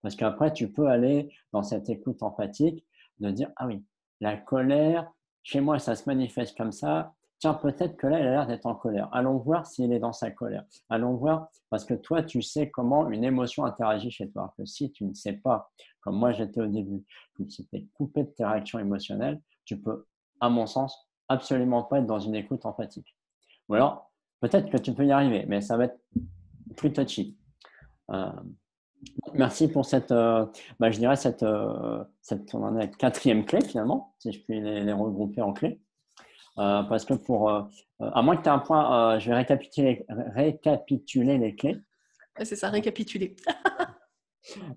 Parce qu'après, tu peux aller dans cette écoute empathique de dire, ah oui, la colère, chez moi, ça se manifeste comme ça. Tiens, peut-être que là, il a l'air d'être en colère. Allons voir s'il est dans sa colère. Allons voir, parce que toi, tu sais comment une émotion interagit chez toi. Que si tu ne sais pas, comme moi j'étais au début, que tu t'es coupé de tes réactions émotionnelles, tu peux, à mon sens, absolument pas être dans une écoute empathique. Ou alors, peut-être que tu peux y arriver, mais ça va être plus touchy. Euh, Merci pour je dirais on en est quatrième clé finalement, si je puis les regrouper en clés. Parce que à moins que tu aies un point, je vais récapituler les clés. Ouais, c'est ça, récapituler.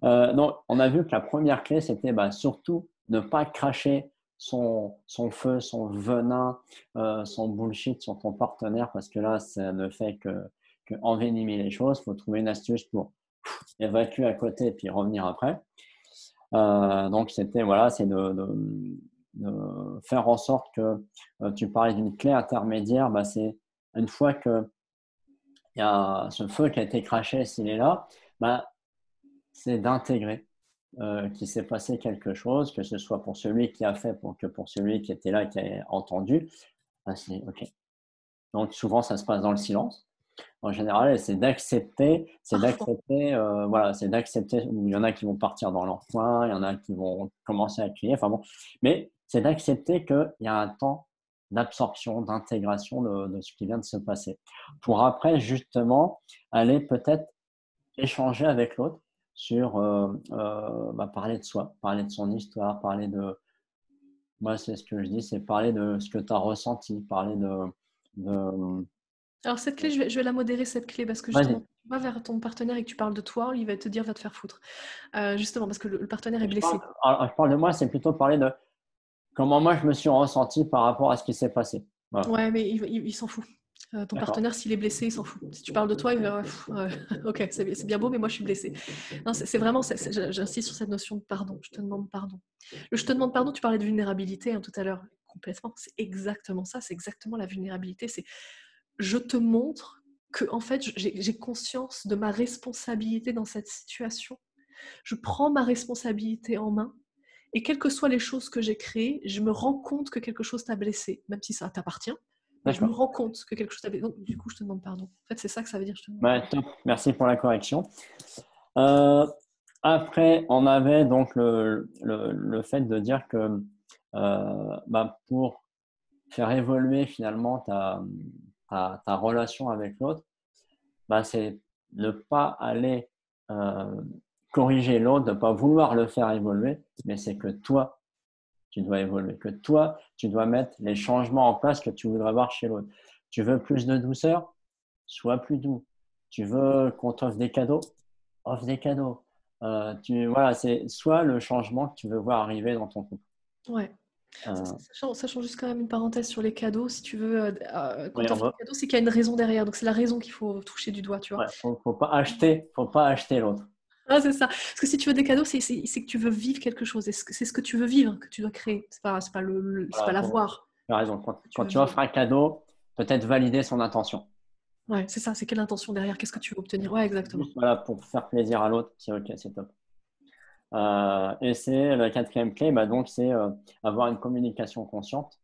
Donc, on a vu que la première clé, c'était surtout ne pas cracher son feu, son venin, son bullshit sur ton partenaire, parce que là, ça ne fait que envenimer les choses. Il faut trouver une astuce pour évacuer à côté et puis revenir après. Donc, c'était, voilà, c'est de faire en sorte que tu parlais d'une clé intermédiaire, c'est une fois qu'il y a ce feu qui a été craché, s'il est là, c'est d'intégrer qu'il s'est passé quelque chose, que ce soit pour celui qui a fait, que pour celui qui était là, qui a entendu. C'est OK. Donc, souvent, ça se passe dans le silence. En général, Parfois. voilà, c'est d'accepter. Il y en a qui vont partir dans leur coin, il y en a qui vont commencer à crier. Enfin bon, mais c'est d'accepter qu'il y a un temps d'absorption, d'intégration de ce qui vient de se passer, pour après justement aller peut-être échanger avec l'autre sur parler de soi, parler de son histoire, parler de. Moi, c'est ce que je dis, c'est parler de ce que tu as ressenti, parler de. Alors cette clé, je vais la modérer, cette clé, parce que justement, Vas-y. tu vas vers ton partenaire et que tu parles de toi, il va te dire, va te faire foutre. Justement, parce que le partenaire est blessé. Je parle de moi, c'est plutôt parler de comment moi je me suis ressenti par rapport à ce qui s'est passé. Voilà. Ouais, mais il s'en fout. Ton D'accord. partenaire, s'il est blessé, il s'en fout. Si tu parles de toi, il va, ok, c'est bien beau, mais moi je suis blessée. Non, c'est vraiment, j'insiste sur cette notion de pardon. Je te demande pardon. Le je te demande pardon, tu parlais de vulnérabilité tout à l'heure. Complètement, c'est exactement ça, c'est exactement la vulnérabilité. C'est je te montre que en fait, j'ai conscience de ma responsabilité dans cette situation. Je prends ma responsabilité en main. Et quelles que soient les choses que j'ai créées, je me rends compte que quelque chose t'a blessé, même si ça t'appartient. Mais je me D'accord. rends compte que quelque chose t'a blessé. Donc, du coup, je te demande pardon. En fait, c'est ça que ça veut dire, je te demande pardon. Top. Merci pour la correction. Euh, Après, on avait donc le fait de dire que pour faire évoluer finalement ta relation avec l'autre, c'est ne pas aller corriger l'autre, de ne pas vouloir le faire évoluer, mais c'est que toi, tu dois évoluer, que toi, tu dois mettre les changements en place que tu voudrais voir chez l'autre. Tu veux plus de douceur? Sois plus doux. Tu veux qu'on t'offre des cadeaux? Offre des cadeaux. Voilà, c'est soit le changement que tu veux voir arriver dans ton couple. Ouais. Sachant juste quand même une parenthèse sur les cadeaux, si tu veux, quand Oui, tu offres un cadeau, c'est qu'il y a une raison derrière. Donc c'est la raison qu'il faut toucher du doigt, tu vois. ouais, faut pas acheter l'autre. Ah, c'est ça. Parce que si tu veux des cadeaux, c'est que tu veux vivre quelque chose. C'est ce que tu veux vivre que tu dois créer. C'est pas c'est pas Voilà, l'avoir. tu as raison. Tu Quand veux tu vivre. offres un cadeau, peut-être valider son intention. Ouais, c'est ça. C'est quelle intention derrière? Qu'est-ce que tu veux obtenir? Ouais, exactement. Juste voilà, pour faire plaisir à l'autre, c'est OK, c'est top. Et c'est la quatrième clé, donc c'est avoir une communication consciente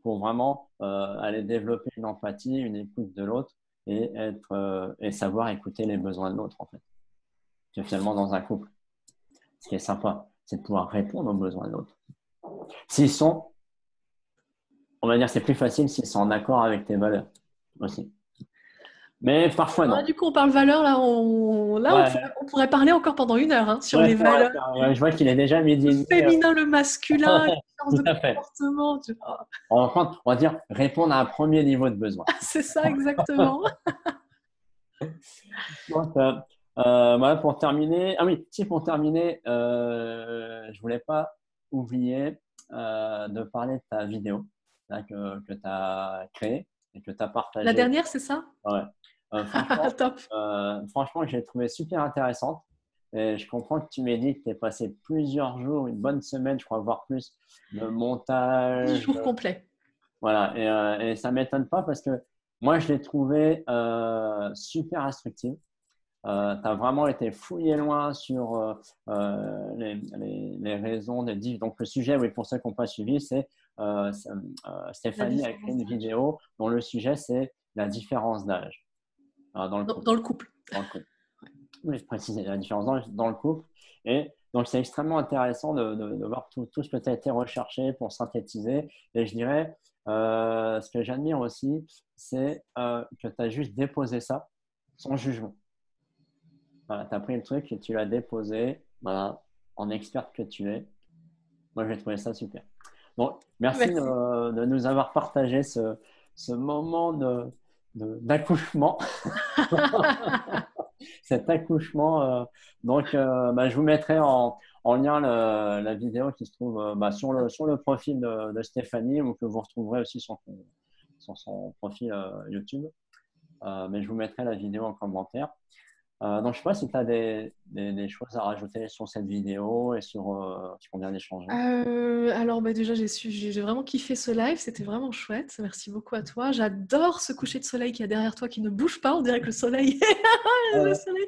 pour vraiment aller développer une empathie, une écoute de l'autre et savoir écouter les besoins de l'autre en fait. Et finalement dans un couple, ce qui est sympa, c'est de pouvoir répondre aux besoins de l'autre. S'ils sont, on va dire, c'est plus facile s'ils sont en accord avec tes valeurs aussi. Mais parfois Ah, non. du coup, on parle valeurs, là, Ouais, on pourrait parler encore pendant 1 heure hein, sur ouais, les valeurs, je vois qu'il est déjà midi le et demi. féminin, le masculin, les différences Tout de à fait. comportement. Tu vois. On va dire répondre à un premier niveau de besoin. C'est ça, exactement. Donc, voilà, pour terminer. Ah oui, si pour terminer, je voulais pas oublier de parler de ta vidéo là, que tu as créée et que tu as La partagée. dernière, c'est ça? Ouais. Top. Franchement, je l'ai trouvée super intéressante. Et je comprends que tu m'aies dit que tu es passé plusieurs jours, une bonne semaine, je crois, voire plus, de 10 montage. jours complets. Voilà. Et ça ne m'étonne pas parce que moi, je l'ai trouvée super instructive. Tu as vraiment été fouillé loin sur les raisons des diff. Donc, le sujet, oui, pour ceux qui n'ont pas suivi, c'est La Stéphanie a créé différence une d'âge. vidéo dont le sujet, c'est la différence d'âge dans le couple. Dans le couple. Dans le couple. Oui, je précise la différence d'âge dans le couple. Et donc, c'est extrêmement intéressant de voir tout ce que tu as été recherché pour synthétiser. Et je dirais, ce que j'admire aussi, c'est que tu as juste déposé ça sans jugement. Voilà, tu as pris le truc et tu l'as déposé, voilà, en expert que tu es. Moi, j'ai trouvé ça super. Donc, merci Merci. de nous avoir partagé ce moment d'accouchement, cet accouchement. Donc, je vous mettrai en lien la vidéo qui se trouve sur le profil de Stéphanie ou que vous retrouverez aussi sur son profil YouTube. Mais je vous mettrai la vidéo en commentaire. Donc, je ne sais pas si tu as des choses à rajouter sur cette vidéo et sur ce qu'on vient d'échanger. Alors déjà j'ai vraiment kiffé ce live, c'était vraiment chouette. Merci beaucoup à toi. J'adore ce coucher de soleil qu'il y a derrière toi qui ne bouge pas. On dirait que le soleil, le soleil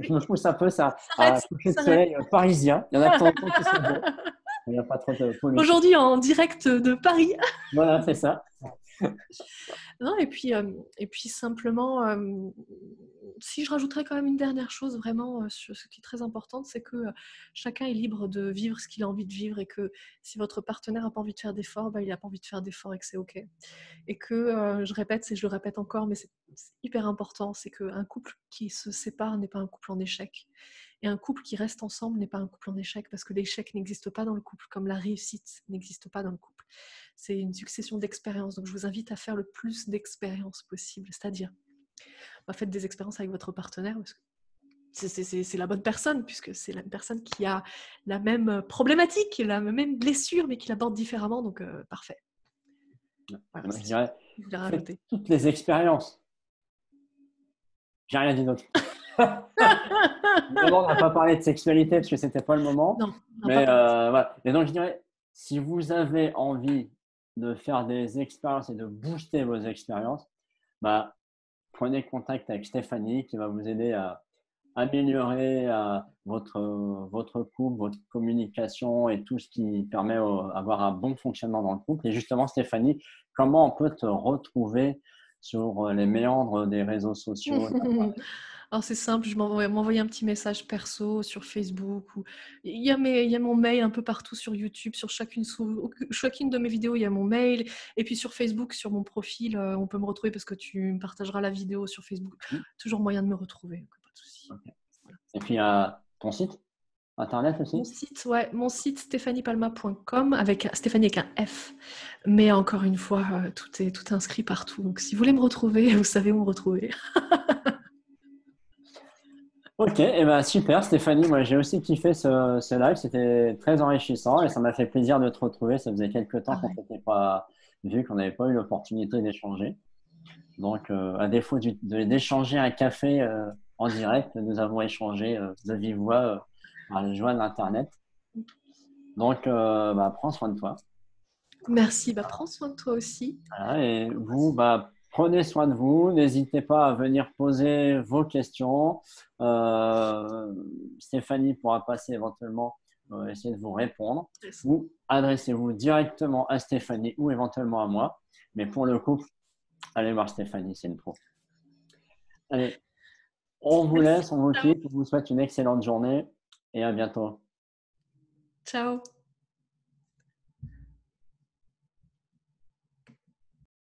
Je me pousse un peu à s'arrête, coucher de s'arrête. soleil parisien. Il y en a de temps en temps qui sont beaux. Il n'y a pas trop de pollution. Aujourd'hui en direct de Paris. Voilà, c'est ça. Non, et puis simplement, si je rajouterais quand même une dernière chose vraiment sur ce qui est très importante, c'est que chacun est libre de vivre ce qu'il a envie de vivre et que si votre partenaire n'a pas envie de faire d'efforts, il n'a pas envie de faire d'efforts et que c'est OK. Et que, je répète, et je le répète encore, mais c'est hyper important, c'est qu'un couple qui se sépare n'est pas un couple en échec. Et un couple qui reste ensemble n'est pas un couple en échec parce que l'échec n'existe pas dans le couple comme la réussite n'existe pas dans le couple. C'est une succession d'expériences. Donc je vous invite à faire le plus d'expériences possible, c'est-à-dire faites des expériences avec votre partenaire parce que c'est la bonne personne puisque c'est la personne qui a la même problématique, la même blessure mais qui l'aborde différemment. Donc parfait. Voilà, Moi, je dirais, je voulais faites rajouter. toutes les expériences. J'ai rien dit d'autre. Évidemment, on n'a pas parlé de sexualité parce que ce n'était pas le moment. Non, on n'a Mais pas parlé de ça. voilà. Et donc, je dirais, si vous avez envie de faire des expériences et de booster vos expériences, prenez contact avec Stéphanie qui va vous aider à améliorer votre couple, votre communication et tout ce qui permet d'avoir un bon fonctionnement dans le couple. Et justement, Stéphanie, comment on peut te retrouver sur les méandres des réseaux sociaux? Alors c'est simple, je m'envoyer un petit message perso sur Facebook. Il y a mon mail un peu partout sur YouTube, sur chacune de mes vidéos, il y a mon mail. Et puis sur Facebook, sur mon profil, on peut me retrouver parce que tu me partageras la vidéo sur Facebook. Toujours moyen de me retrouver. de souci. Okay. Voilà. Et puis, ton site internet aussi? Mon site stéphaniepalma.com avec Stéphanie avec un F. Mais encore une fois, tout est inscrit partout. Donc, si vous voulez me retrouver, vous savez où me retrouver. Ok, et ben super Stéphanie, moi j'ai aussi kiffé ce live, c'était très enrichissant et ça m'a fait plaisir de te retrouver. Ça faisait quelques temps qu'on Pareil. s'était pas vu, qu'on n'avait pas eu l'opportunité d'échanger. Donc à défaut d'échanger un café en direct, nous avons échangé de vive voix par les joies de l'Internet. Donc prends soin de toi. Merci. Prends soin de toi aussi. Voilà, et vous, prenez soin de vous. N'hésitez pas à venir poser vos questions. Stéphanie pourra passer éventuellement essayer de vous répondre. Ou adressez-vous directement à Stéphanie ou éventuellement à moi. Mais pour le coup, allez voir Stéphanie, c'est une pro. Allez, on vous laisse, on vous quitte. On vous souhaite une excellente journée et à bientôt. Ciao.